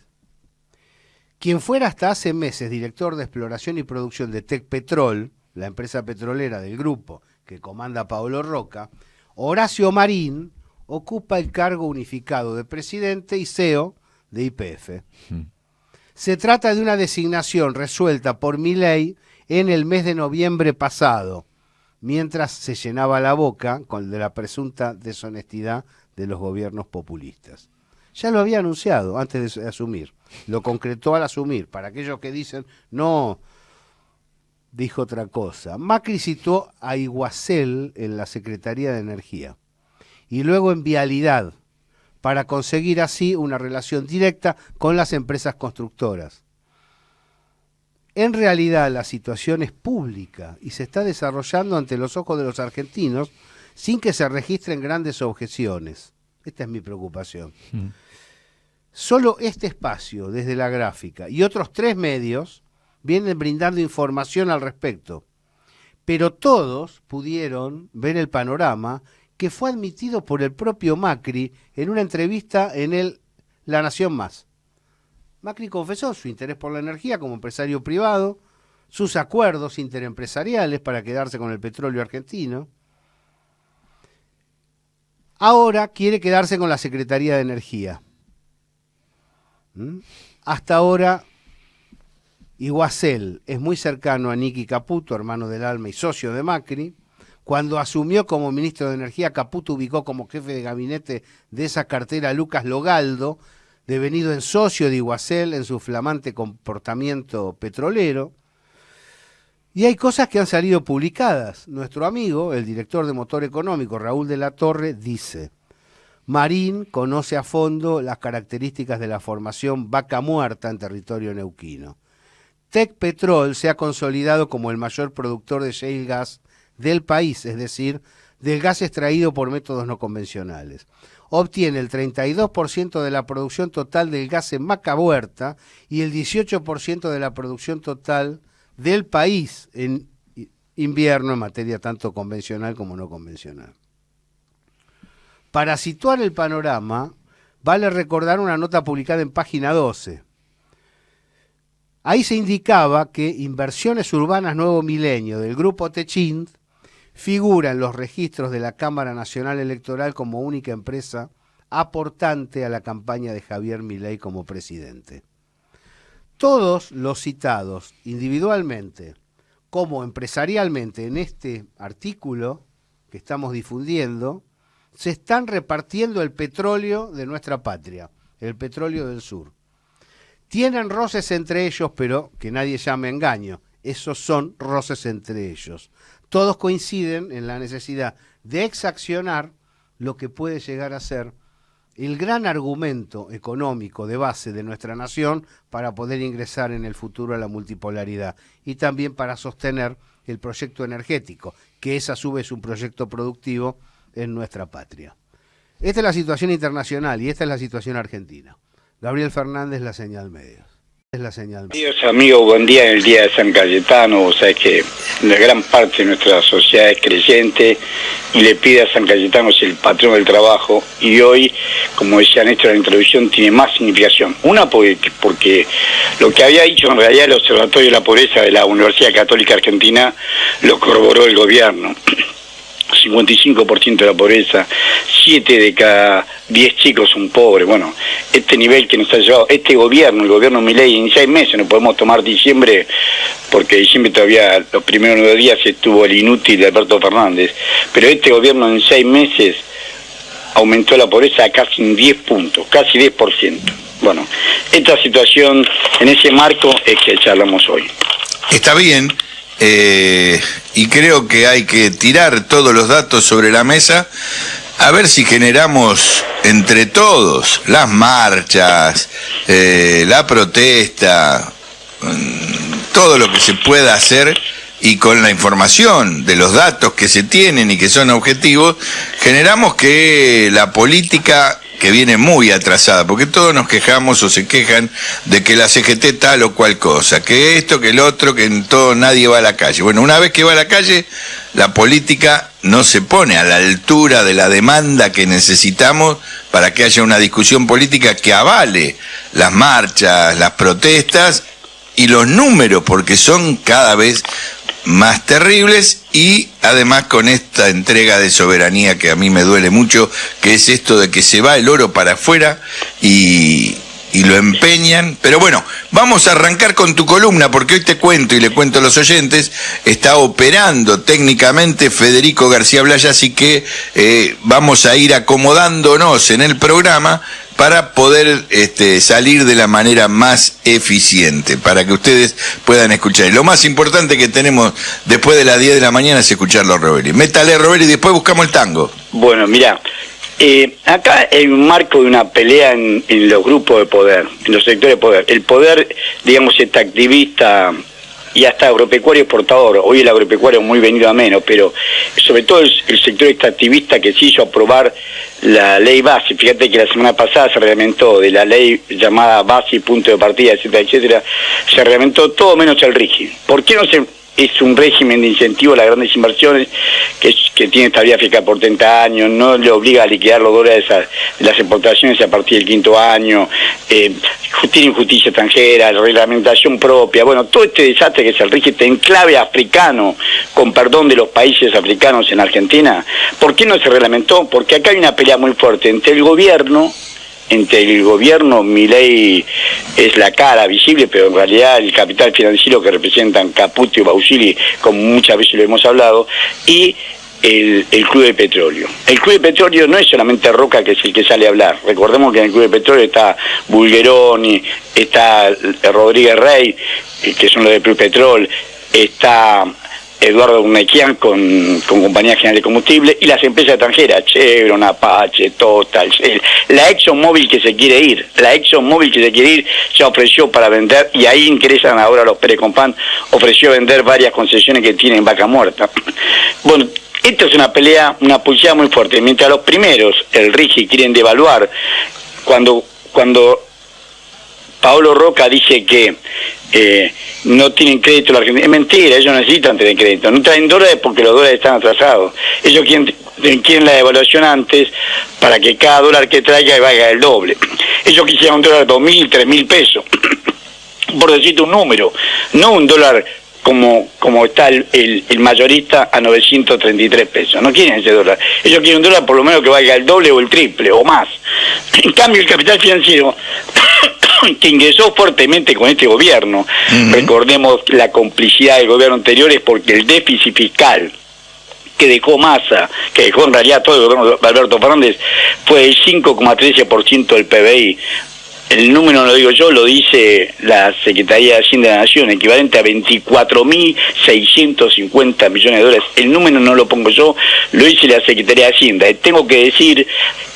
quien fuera hasta hace meses director de exploración y producción de Tecpetrol, la empresa petrolera del grupo que comanda Paolo Roca. Horacio Marín ocupa el cargo unificado de presidente y CEO de YPF. Se trata de una designación resuelta por Milei en el mes de noviembre pasado, mientras se llenaba la boca de la presunta deshonestidad de los gobiernos populistas. Ya lo había anunciado antes de asumir, lo concretó al asumir. Para aquellos que dicen, no, dijo otra cosa. Macri citó a Iguacel en la Secretaría de Energía y luego en Vialidad, para conseguir así una relación directa con las empresas constructoras. En realidad la situación es pública y se está desarrollando ante los ojos de los argentinos sin que se registren grandes objeciones. Esta es mi preocupación. Solo este espacio, desde la gráfica, y otros 3 medios vienen brindando información al respecto, pero todos pudieron ver el panorama que fue admitido por el propio Macri en una entrevista en La Nación Más. Macri confesó su interés por la energía como empresario privado, sus acuerdos interempresariales para quedarse con el petróleo argentino. Ahora quiere quedarse con la Secretaría de Energía. Hasta ahora, Iguacel es muy cercano a Nicky Caputo, hermano del alma y socio de Macri. Cuando asumió como ministro de Energía, Caputo ubicó como jefe de gabinete de esa cartera a Lucas Logaldo, devenido en socio de Iguacel en su flamante comportamiento petrolero. Y hay cosas que han salido publicadas. Nuestro amigo, el director de Motor Económico, Raúl de la Torre, dice: Marín conoce a fondo las características de la formación Vaca Muerta en territorio neuquino. Tecpetrol se ha consolidado como el mayor productor de shale gas del país, es decir, del gas extraído por métodos no convencionales. Obtiene el 32% de la producción total del gas en Vaca Muerta y el 18% de la producción total del país en invierno en materia tanto convencional como no convencional. Para situar el panorama, vale recordar una nota publicada en página 12. Ahí se indicaba que Inversiones Urbanas Nuevo Milenio del Grupo Techint figura en los registros de la Cámara Nacional Electoral como única empresa aportante a la campaña de Javier Milei como presidente. Todos los citados individualmente como empresarialmente en este artículo que estamos difundiendo, se están repartiendo el petróleo de nuestra patria, el petróleo del sur. Tienen roces entre ellos, pero que nadie llame engaño, esos son roces entre ellos. Todos coinciden en la necesidad de exaccionar lo que puede llegar a ser el gran argumento económico de base de nuestra nación para poder ingresar en el futuro a la multipolaridad y también para sostener el proyecto energético, que es a su vez un proyecto productivo en nuestra patria. Esta es la situación internacional y esta es la situación argentina. Gabriel Fernández, La Señal Medios. Es La Señal Medios. Dios amigo, buen día en el día de San Cayetano. O sea que una gran parte de nuestra sociedad es creyente y le pide a San Cayetano es el patrón del trabajo, y hoy, como decía Néstor en la introducción, tiene más significación. Una porque lo que había dicho en realidad el Observatorio de la Pobreza de la Universidad Católica Argentina lo corroboró el gobierno. 55% de la pobreza, 7 de cada 10 chicos son pobres. Bueno, este nivel que nos ha llevado este gobierno, el gobierno Milei, en 6 meses, no podemos tomar diciembre, porque diciembre todavía, los primeros 9 días estuvo el inútil de Alberto Fernández, pero este gobierno en 6 meses aumentó la pobreza a casi en 10 puntos, casi 10%. Bueno, esta situación, en ese marco, es que charlamos hoy. Está bien. Y creo que hay que tirar todos los datos sobre la mesa a ver si generamos entre todos las marchas, la protesta, todo lo que se pueda hacer, y con la información de los datos que se tienen y que son objetivos, generamos que la política, que viene muy atrasada, porque todos nos quejamos o se quejan de que la CGT tal o cual cosa, que esto, que el otro, que en todo nadie va a la calle. Bueno, una vez que va a la calle, la política no se pone a la altura de la demanda que necesitamos para que haya una discusión política que avale las marchas, las protestas y los números, porque son cada vez más terribles, y además con esta entrega de soberanía que a mí me duele mucho, que es esto de que se va el oro para afuera y lo empeñan. Pero bueno, vamos a arrancar con tu columna, porque hoy te cuento y le cuento a los oyentes, está operando técnicamente Federico García Blaya, así que vamos a ir acomodándonos en el programa para poder salir de la manera más eficiente, para que ustedes puedan escuchar. Y lo más importante que tenemos después de las 10 de la mañana es escucharlo a Roberi. Métale, Roberi, y después buscamos el tango. Bueno, mirá, acá hay un marco de una pelea en los grupos de poder, en los sectores de poder. El poder, digamos, está activista y hasta agropecuario exportador. Hoy el agropecuario es muy venido a menos, pero sobre todo el sector extractivista que se hizo aprobar la ley base. Fíjate que la semana pasada se reglamentó de la ley llamada base y punto de partida, etcétera, etcétera, se reglamentó todo menos el régimen. ¿Por qué no se...? Es un régimen de incentivo a las grandes inversiones que tiene estabilidad fiscal por 30 años, no le obliga a liquidar los dólares de las exportaciones a partir del 5º año, tiene justicia extranjera, reglamentación propia, bueno, todo este desastre que es el régimen en clave africano, con perdón de los países africanos en Argentina. ¿Por qué no se reglamentó? Porque acá hay una pelea muy fuerte entre el gobierno, Milei es la cara visible, pero en realidad el capital financiero que representan Caputo y Bausili, como muchas veces lo hemos hablado, y el Club de Petróleo. El Club de Petróleo no es solamente Roca, que es el que sale a hablar. Recordemos que en el Club de Petróleo está Bulgeroni, está Rodríguez Rey, que son los de Plus Petrol, está Eduardo Unequian con Compañía General de Combustible, y las empresas extranjeras, Chevron, Apache, Total, Shell. La ExxonMobil que se quiere ir, ya ofreció para vender, y ahí ingresan ahora los Pérez Compán, ofreció vender varias concesiones que tienen Vaca Muerta. Bueno, Esta es una pelea, una pulsada muy fuerte. Mientras los primeros, el RIGI, quieren devaluar, cuando Paolo Roca dice que no tienen crédito la Argentina, es mentira, ellos necesitan tener crédito, no traen dólares porque los dólares están atrasados. Ellos quieren la devaluación antes para que cada dólar que traiga valga el doble. Ellos quisieran un dólar 2.000, 3.000 pesos, por decirte un número, no un dólar como está el mayorista a 933 pesos. No quieren ese dólar. Ellos quieren un dólar por lo menos que valga el doble o el triple o más. En cambio, el capital financiero, que ingresó fuertemente con este gobierno, recordemos la complicidad del gobierno anterior, es porque el déficit fiscal que dejó Massa, que dejó en realidad todo el gobierno de Alberto Fernández, fue el 5,13% del PBI. El número no lo digo yo, lo dice la Secretaría de Hacienda de la Nación, equivalente a 24.650 millones de dólares. El número no lo pongo yo, lo dice la Secretaría de Hacienda. Y tengo que decir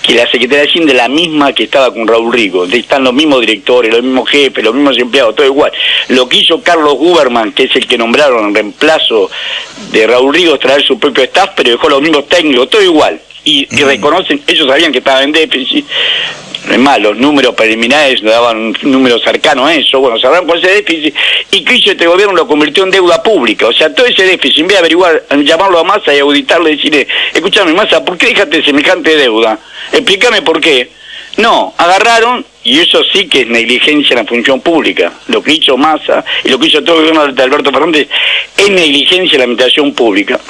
que la Secretaría de Hacienda es la misma que estaba con Raúl Rigo. Están los mismos directores, los mismos jefes, los mismos empleados, todo igual. Lo que hizo Carlos Guberman, que es el que nombraron en reemplazo de Raúl Rigo, es traer su propio staff, pero dejó los mismos técnicos, todo igual. Y reconocen, ellos sabían que estaba en déficit. Es más, los números preliminares daban un número cercano a eso. Bueno, se hablaron con ese déficit. ¿Y qué hizo este gobierno? Lo convirtió en deuda pública. O sea, todo ese déficit, en vez de averiguar, llamarlo a Massa y auditarlo y decirle, escúchame Massa, ¿por qué dejaste semejante deuda? Explícame por qué. No, agarraron, y eso sí que es negligencia en la función pública. Lo que hizo Massa y lo que hizo todo el gobierno de Alberto Fernández es negligencia en la administración pública.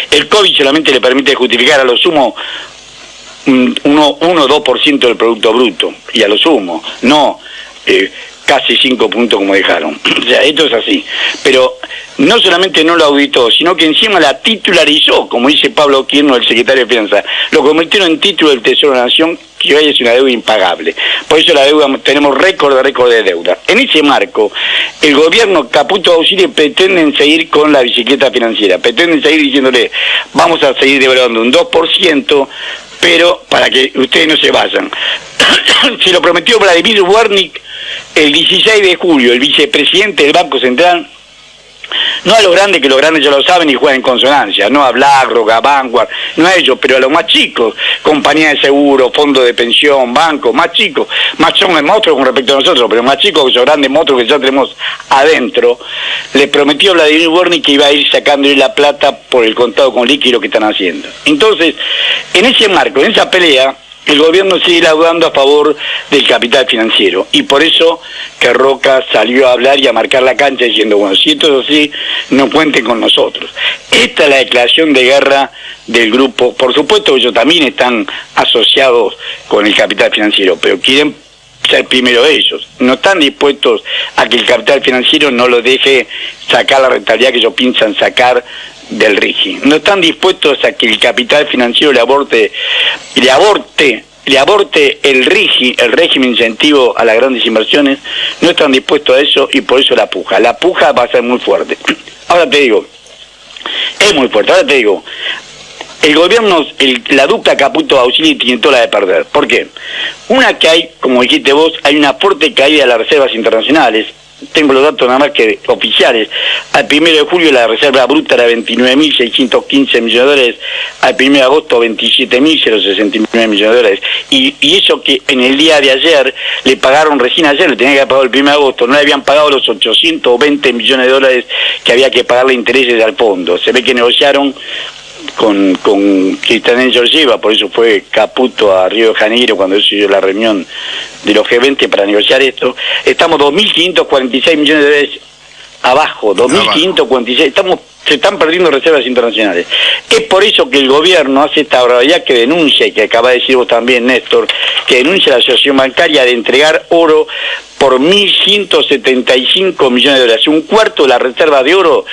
El COVID solamente le permite justificar a lo sumo 1 o 2% del Producto Bruto, y a lo sumo, no casi 5 puntos como dejaron. O sea, esto es así. Pero no solamente no lo auditó, sino que encima la titularizó, como dice Pablo Quirno, el secretario de Finanzas. Lo convirtieron en título del Tesoro de la Nación, que hoy es una deuda impagable. Por eso la deuda, tenemos récord de deuda. En ese marco, el gobierno Caputo Auxilio pretenden seguir con la bicicleta financiera, pretenden seguir diciéndole, vamos a seguir devaluando un 2%, pero para que ustedes no se vayan. Se lo prometió Vladimir Wernick el 16 de julio, el vicepresidente del Banco Central, no a los grandes, que los grandes ya lo saben y juegan en consonancia, no a BlackRock, a Vanguard, no a ellos, pero a los más chicos, compañías de seguro, fondos de pensión, bancos, más chicos, más son monstruos con respecto a nosotros, pero más chicos que esos grandes monstruos que ya tenemos adentro, le prometió Vladimir Wernick que iba a ir sacándole la plata por el contado con líquido que están haciendo. Entonces, en ese marco, en esa pelea, el gobierno sigue laudando a favor del capital financiero, y por eso que Roca salió a hablar y a marcar la cancha diciendo, bueno, si esto es así, no cuenten con nosotros. Esta es la declaración de guerra del grupo. Por supuesto que ellos también están asociados con el capital financiero, pero quieren ser primero ellos. No están dispuestos a que el capital financiero no lo deje sacar la rentabilidad que ellos piensan sacar del RIGI. No están dispuestos a que el capital financiero le aborte el RIGI, el régimen incentivo a las grandes inversiones. No están dispuestos a eso, y por eso la puja va a ser muy fuerte. Ahora te digo, es muy fuerte. Ahora te digo, el gobierno, la dupla Caputo Auxilio tiene toda la de perder. ¿Por qué? Una, que hay, como dijiste vos, hay una fuerte caída de las reservas internacionales. Tengo los datos nada más que oficiales. Al 1 de julio la reserva bruta era 29.615 millones de dólares, al 1 de agosto 27.069 millones de dólares. Y eso que en el día de ayer le pagaron, recién ayer le tenían que haber pagado el 1 de agosto, no le habían pagado los 820 millones de dólares que había que pagarle intereses al fondo. Se ve que negociaron con Cristian Georgieva, por eso fue Caputo a Río de Janeiro cuando hizo la reunión de los G20 para negociar esto. Estamos 2.546 millones de dólares abajo, 2.546, se están perdiendo reservas internacionales. Es por eso que el gobierno hace esta barbaridad que denuncia, y que acaba de decir vos también, Néstor, que denuncia a la asociación bancaria de entregar oro por 1.175 millones de dólares. Un cuarto de las reservas de oro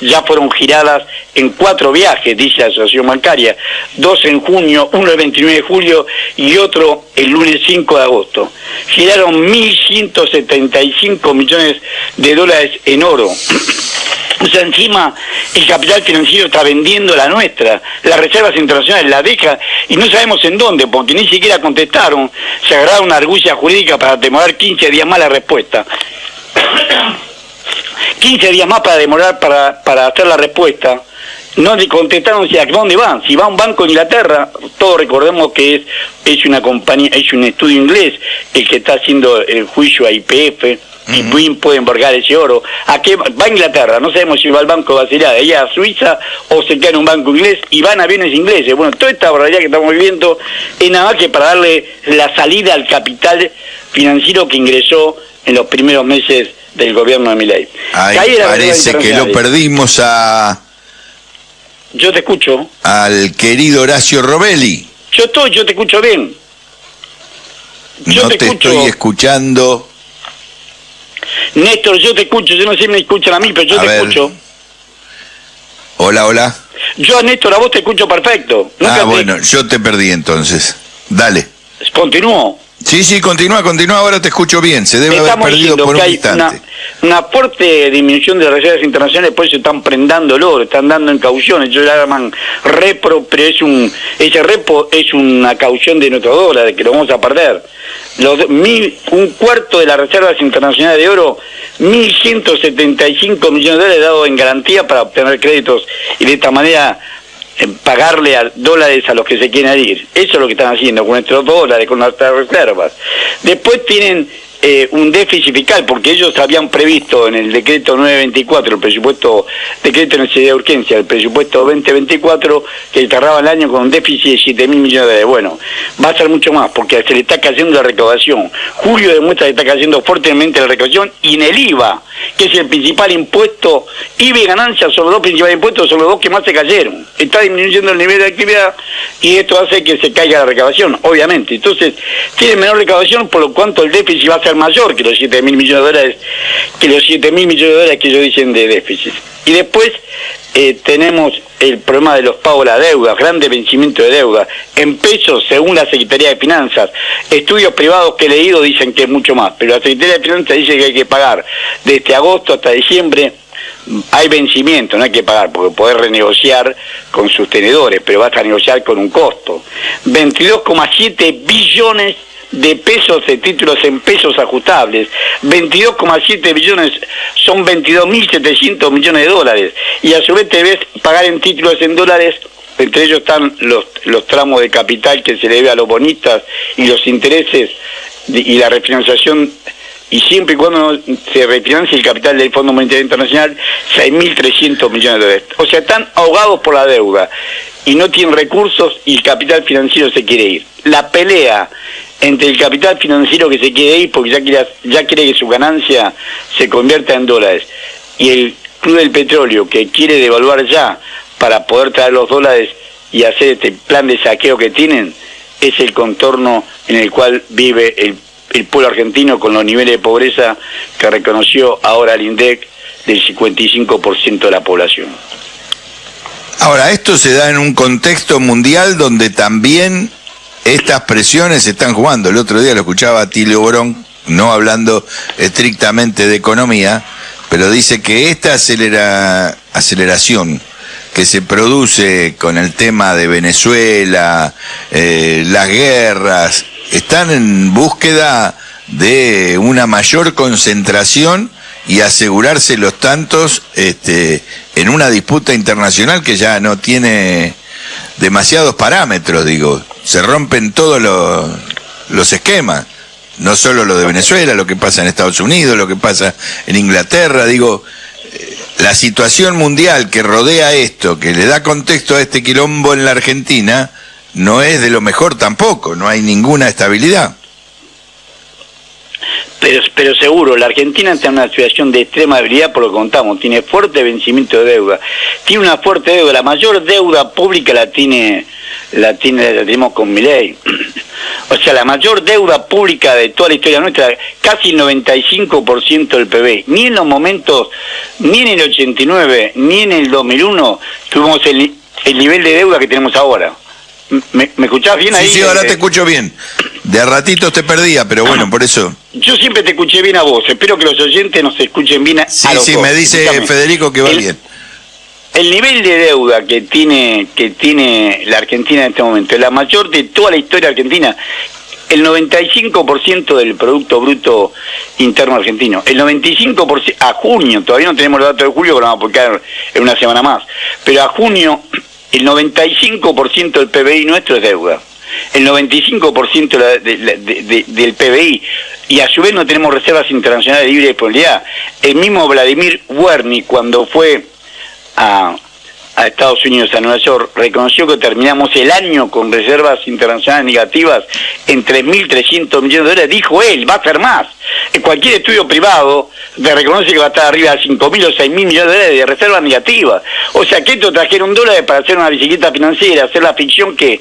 ya fueron giradas en 4 viajes, dice la asociación bancaria, 2 en junio, uno el 29 de julio y otro el lunes 5 de agosto. Giraron 1.175 millones de dólares en oro. O sea, encima el capital financiero está vendiendo la nuestra, las reservas internacionales la deja, y no sabemos en dónde, porque ni siquiera contestaron. Se agarraron una argucia jurídica para demorar 15 días más la respuesta. 15 días más para demorar para hacer la respuesta, No le contestaron si a dónde van. Si va a un banco de Inglaterra, todos recordemos que es una compañía, es un estudio inglés el que está haciendo el juicio a YPF, y BWIN puede embargar ese oro. ¿A qué va a Inglaterra? No sabemos si va al banco de Basilea, ella a Suiza, o se queda en un banco inglés y van aviones ingleses. Bueno, toda esta barbaridad que estamos viviendo es nada más que para darle la salida al capital financiero que ingresó en los primeros meses del gobierno de Milei. Ahí parece que lo perdimos Yo te escucho. Al querido Horacio Robelli. Yo te escucho bien. No te estoy escuchando. Néstor, yo te escucho, yo no sé si me escuchan a mí, pero yo te escucho. Hola, hola. Yo a Néstor, a vos te escucho perfecto. Bueno, yo te perdí entonces. Dale. ¿Continúo? Sí, continúa, ahora te escucho bien. Se debe haber perdido por un instante. Una fuerte disminución de las reservas internacionales, por eso están prendando el oro, están dando en cauciones, ellos la llaman repro, pero ese repo es una caución de nuestros dólares, que lo vamos a perder. Un cuarto de las reservas internacionales de oro, 1.175 millones de dólares dados en garantía para obtener créditos y de esta manera pagarle a dólares a los que se quieren ir. Eso es lo que están haciendo con nuestros dólares, con nuestras reservas. Después tienen un déficit fiscal, porque ellos habían previsto en el decreto 924, el presupuesto, decreto de necesidad de urgencia, el presupuesto 2024, que cerraba el año con un déficit de 7.000 millones de dólares. Bueno, va a ser mucho más, porque se le está cayendo la recaudación. Julio demuestra que está cayendo fuertemente la recaudación, y en el IVA, que es el principal impuesto, IVA y ganancias son los dos principales impuestos, son los dos que más se cayeron. Está disminuyendo el nivel de actividad, y esto hace que se caiga la recaudación, obviamente. Entonces, tiene menor recaudación, por lo cuanto el déficit va a ser mayor que los 7.000 millones de dólares, que ellos dicen de déficit. Y después tenemos el problema de los pagos de la deuda, grandes vencimientos de deuda, en pesos según la Secretaría de Finanzas. Estudios privados que he leído dicen que es mucho más, pero la Secretaría de Finanzas dice que hay que pagar desde agosto hasta diciembre. Hay vencimiento, no hay que pagar, porque podés renegociar con sus tenedores, pero vas a negociar con un costo. 22,7 billones de pesos de títulos en pesos ajustables, 22,7 billones son 22.700 millones de dólares, y a su vez debes pagar en títulos en dólares, entre ellos están los tramos de capital que se le debe a los bonistas y los intereses y la refinanciación, y siempre y cuando se refinancie el capital del Fondo Monetario Internacional, 6.300 millones de dólares. O sea, están ahogados por la deuda y no tienen recursos, y el capital financiero se quiere ir. La pelea entre el capital financiero que se quiere ir porque ya quiere que su ganancia se convierta en dólares, y el Club del Petróleo que quiere devaluar ya para poder traer los dólares y hacer este plan de saqueo que tienen, es el contorno en el cual vive el pueblo argentino, con los niveles de pobreza que reconoció ahora el INDEC del 55% de la población. Ahora, esto se da en un contexto mundial donde también estas presiones se están jugando. El otro día lo escuchaba a Tilio Borón, no hablando estrictamente de economía, pero dice que esta aceleración que se produce con el tema de Venezuela, las guerras, están en búsqueda de una mayor concentración y asegurarse los tantos en una disputa internacional que ya no tiene demasiados parámetros, digo. Se rompen todos los esquemas, no solo lo de Venezuela, lo que pasa en Estados Unidos, lo que pasa en Inglaterra, digo, la situación mundial que rodea esto, que le da contexto a este quilombo en la Argentina, no es de lo mejor tampoco, no hay ninguna estabilidad. Pero seguro, la Argentina está en una situación de extrema debilidad, por lo que contamos, tiene fuerte vencimiento de deuda, tiene una fuerte deuda, la mayor deuda pública la tenemos con Milei. O sea, la mayor deuda pública de toda la historia nuestra, casi el 95% del PBI. Ni en los momentos, ni en el 89, ni en el 2001 tuvimos el nivel de deuda que tenemos ahora. ¿Me escuchás bien ahí? Sí, ahora te escucho bien. De a ratitos te perdía, pero bueno, por eso. Yo siempre te escuché bien a vos. Espero que los oyentes nos escuchen bien a los dos. Sí, me dice Federico que va bien. El nivel de deuda que tiene la Argentina en este momento es la mayor de toda la historia argentina. el 95% del Producto Bruto Interno Argentino, el 95%, a junio, todavía no tenemos los datos de julio, que lo vamos a publicar en una semana más, pero a junio el 95% del PBI nuestro es deuda. El 95% del PBI, y a su vez no tenemos reservas internacionales de libre disponibilidad. El mismo Vladimir Wernicke, cuando fue a Estados Unidos, a Nueva York, reconoció que terminamos el año con reservas internacionales negativas en 3.300 millones de dólares. Dijo él, va a ser más. En cualquier estudio privado te reconoce que va a estar arriba de 5.000 o 6.000 millones de dólares de reservas negativas. O sea, que esto trajeron dólares para hacer una bicicleta financiera, hacer la ficción que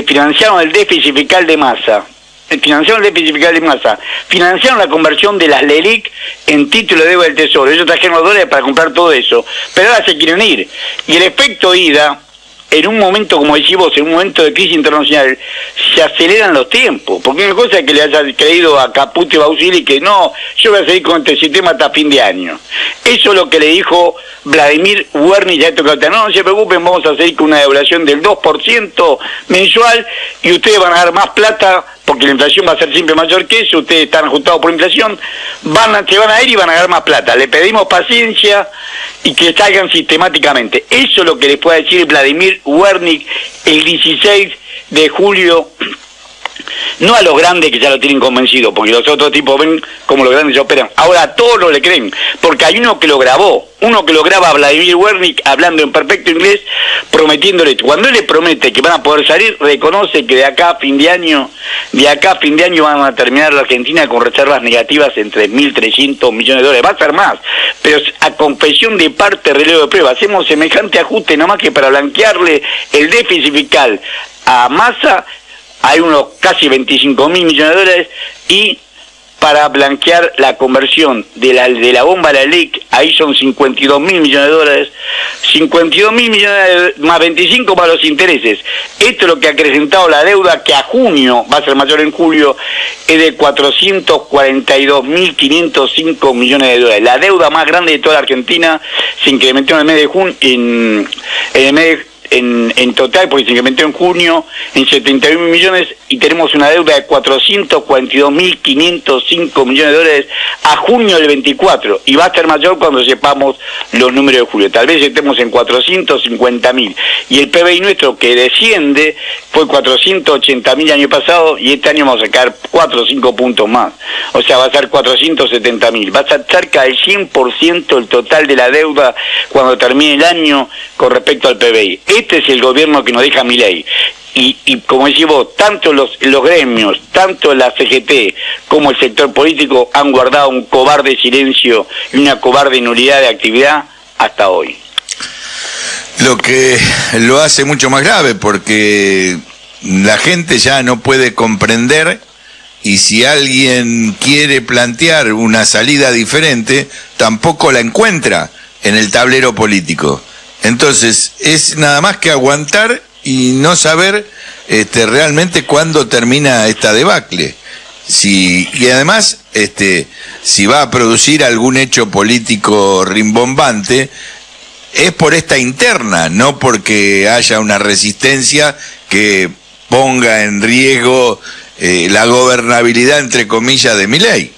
financiaron el déficit fiscal de Massa. Financiaron el déficit fiscal de Massa, financiaron la conversión de las LELIC en título de deuda del Tesoro. Ellos trajeron los dólares para comprar todo eso, pero ahora se quieren ir. Y el efecto ida, en un momento, como decís vos, en un momento de crisis internacional, se aceleran los tiempos. Porque una cosa es que le haya creído a Caputo y Bausili que no, yo voy a seguir con este sistema hasta fin de año. Eso es lo que le dijo Vladimir Wernicke ya esto que no se preocupen, vamos a seguir con una devaluación del 2% mensual y ustedes van a dar más plata porque la inflación va a ser siempre mayor que eso, ustedes están ajustados por inflación, se van a ir y van a ganar más plata. Le pedimos paciencia y que salgan sistemáticamente. Eso es lo que les puede decir Vladimir Wernicke el 16 de julio, no a los grandes que ya lo tienen convencido, porque los otros tipos ven como los grandes se operan. Ahora a todos no le creen, porque hay uno que lo grabó, a Vladimir Wernicke hablando en perfecto inglés, prometiéndole. Cuando él le promete que van a poder salir, reconoce que de acá a fin de año van a terminar la Argentina con reservas negativas en 3.300 millones de dólares. Va a ser más, pero a confesión de parte, relevo de prueba. Hacemos semejante ajuste nada más que para blanquearle el déficit fiscal a Massa. Hay unos casi 25.000 millones de dólares, y para blanquear la conversión de la bomba a la LELIC, ahí son 52.000 millones de dólares, 52.000 millones más 25 para los intereses. Esto es lo que ha acrecentado la deuda, que a junio, va a ser mayor en julio, es de 442.505 millones de dólares. La deuda más grande de toda la Argentina se incrementó en el mes de junio, en total, porque se incrementó en junio en 71 millones, y tenemos una deuda de 442.505 millones de dólares a junio del 24, y va a estar mayor cuando sepamos los números de julio. Tal vez estemos en 450.000, y el PBI nuestro, que desciende, fue 480.000 el año pasado, y este año vamos a sacar 4 o 5 puntos más, o sea, va a ser 470.000, va a ser cerca del 100% el total de la deuda cuando termine el año con respecto al PBI. Este es el gobierno que nos deja Milei. Y como decís vos, tanto los gremios, tanto la CGT como el sector político han guardado un cobarde silencio y una cobarde nulidad de actividad hasta hoy. Lo que lo hace mucho más grave, porque la gente ya no puede comprender, y si alguien quiere plantear una salida diferente, tampoco la encuentra en el tablero político. Entonces es nada más que aguantar y no saber realmente cuándo termina esta debacle. Y además, si va a producir algún hecho político rimbombante, es por esta interna, no porque haya una resistencia que ponga en riesgo la gobernabilidad, entre comillas, de Milei.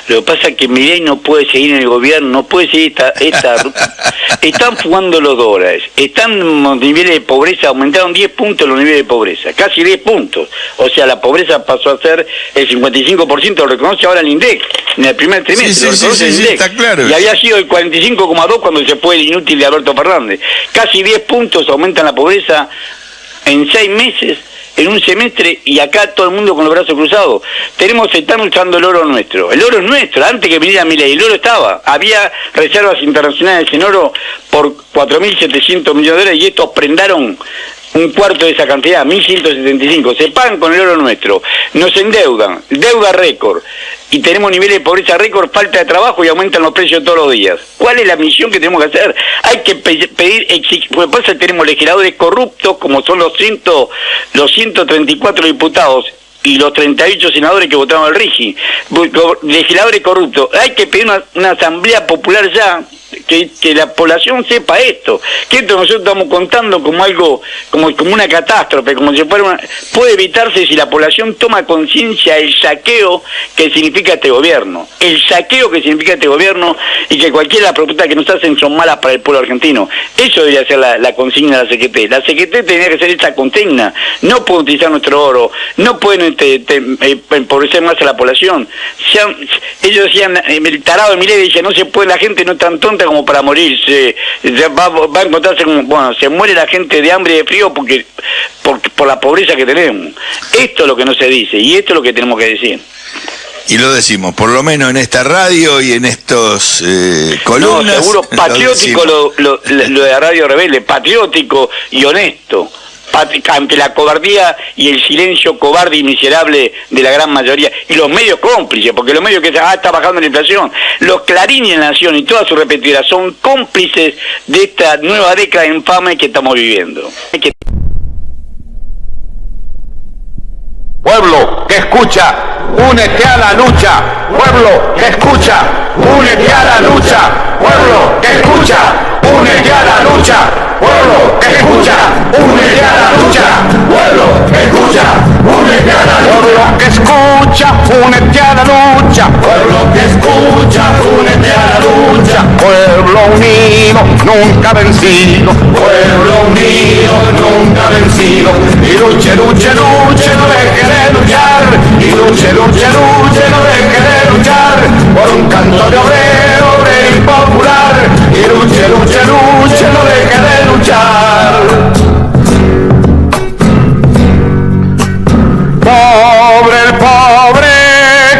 Lo que pasa es que Milei no puede seguir en el gobierno, no puede seguir esta ruta. Están fugando los dólares, los niveles de pobreza, aumentaron 10 puntos los niveles de pobreza, casi 10 puntos. O sea, la pobreza pasó a ser el 55%, lo reconoce ahora el INDEC, en el primer trimestre, sí, está claro. Y había sido el 45,2 cuando se fue el inútil de Alberto Fernández. Casi 10 puntos aumentan la pobreza en 6 meses. En un semestre, y acá todo el mundo con los brazos cruzados. Están usando el oro nuestro. El oro es nuestro, antes que viniera Milei, el oro estaba. Había reservas internacionales en oro por 4.700 millones de dólares, y estos prendaron un cuarto de esa cantidad, 1.175. Se pagan con el oro nuestro. Nos endeudan, deuda récord. Y tenemos niveles de pobreza récord, falta de trabajo, y aumentan los precios todos los días. ¿Cuál es la misión que tenemos que hacer? Hay que pedir, porque pasa que tenemos legisladores corruptos, como son los 134 diputados y los 38 senadores que votaron al RIGI, legisladores corruptos. Hay que pedir una asamblea popular ya, que la población sepa esto, que esto nosotros estamos contando como algo, como una catástrofe, como si fuera puede evitarse si la población toma conciencia del saqueo que significa este gobierno, el saqueo que significa este gobierno, y que cualquiera de las propuestas que nos hacen son malas para el pueblo argentino. Eso debería ser la consigna de la CGT. La CGT tendría que ser esta consigna, no pueden utilizar nuestro oro, no pueden empobrecer más a la población. Ellos decían, el tarado de Milei dice, no se puede, la gente no es tan tonta como para morirse, va a encontrarse como, bueno, se muere la gente de hambre y de frío por la pobreza que tenemos. Esto es lo que no se dice, y esto es lo que tenemos que decir. Y lo decimos, por lo menos en esta radio y en estos columnas. No, seguro, patriótico lo de Radio Rebelde, patriótico y honesto. Ante la cobardía y el silencio cobarde y miserable de la gran mayoría, y los medios cómplices, porque los medios que está bajando la inflación, los Clarín y La Nación y todas sus repetidoras son cómplices de esta nueva década infame que estamos viviendo. Pueblo que escucha, únete a la lucha. Pueblo que escucha, únete a la lucha. Pueblo que escucha, únete a la lucha. Pueblo que escucha, únete a la lucha. Pueblo que escucha, únete a la lucha. Pueblo que escucha, únete a la lucha. Pueblo que escucha, únete a la lucha. Pueblo unido, nunca vencido. Pueblo unido, nunca vencido. Y luche, luche, luche, no deje de luchar. Y luche, luche, luche, no deje de luchar. Por un canto de obrero, obrero y popular. Y luche, luche, luche, no deje de luchar. Pobre el pobre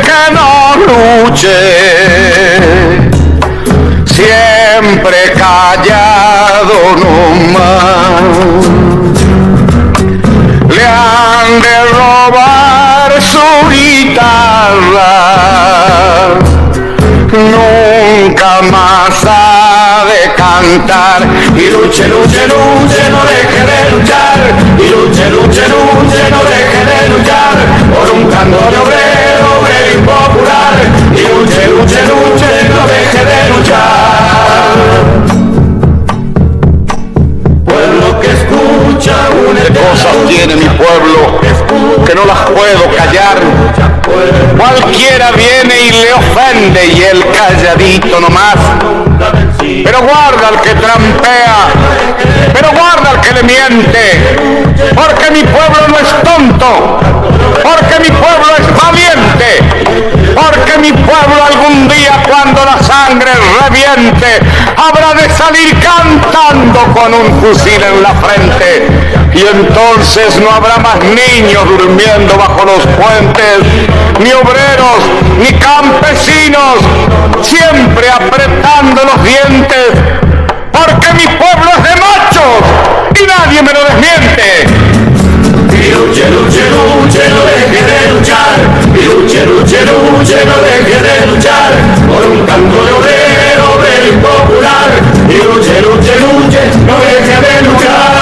que no luche, siempre callado nomás. Le han de robar su guitarra, nunca más ha de cantar. Y luche, luche, luche, no deje de luchar. Y luche, luche, luche, no deje de luchar. Por un canto de obrero, obrero y popular. Y luche, luche, luche, no deje de luchar. Pueblo que escucha, únete. Cosas tiene mi pueblo que no las puedo callar. Cualquiera viene y le ofende y él calladito nomás. Pero guarda al que trampea, pero guarda al que le miente, porque mi pueblo no es tonto, porque mi pueblo es valiente, porque mi pueblo algún día cuando la sangre reviente habrá de salir cantando con un fusil en la frente, y entonces no habrá más niños durmiendo bajo los puentes, ni obreros, ni campesinos, siempre apretando los dientes, porque mi pueblo es de machos y nadie me lo desmiente. Y luche, luche, luche, no deje de luchar. Y luche, luche, luche, no deje de luchar. Por un canto de obrero, obrero y popular. Y luche, luche, luche, no deje de luchar.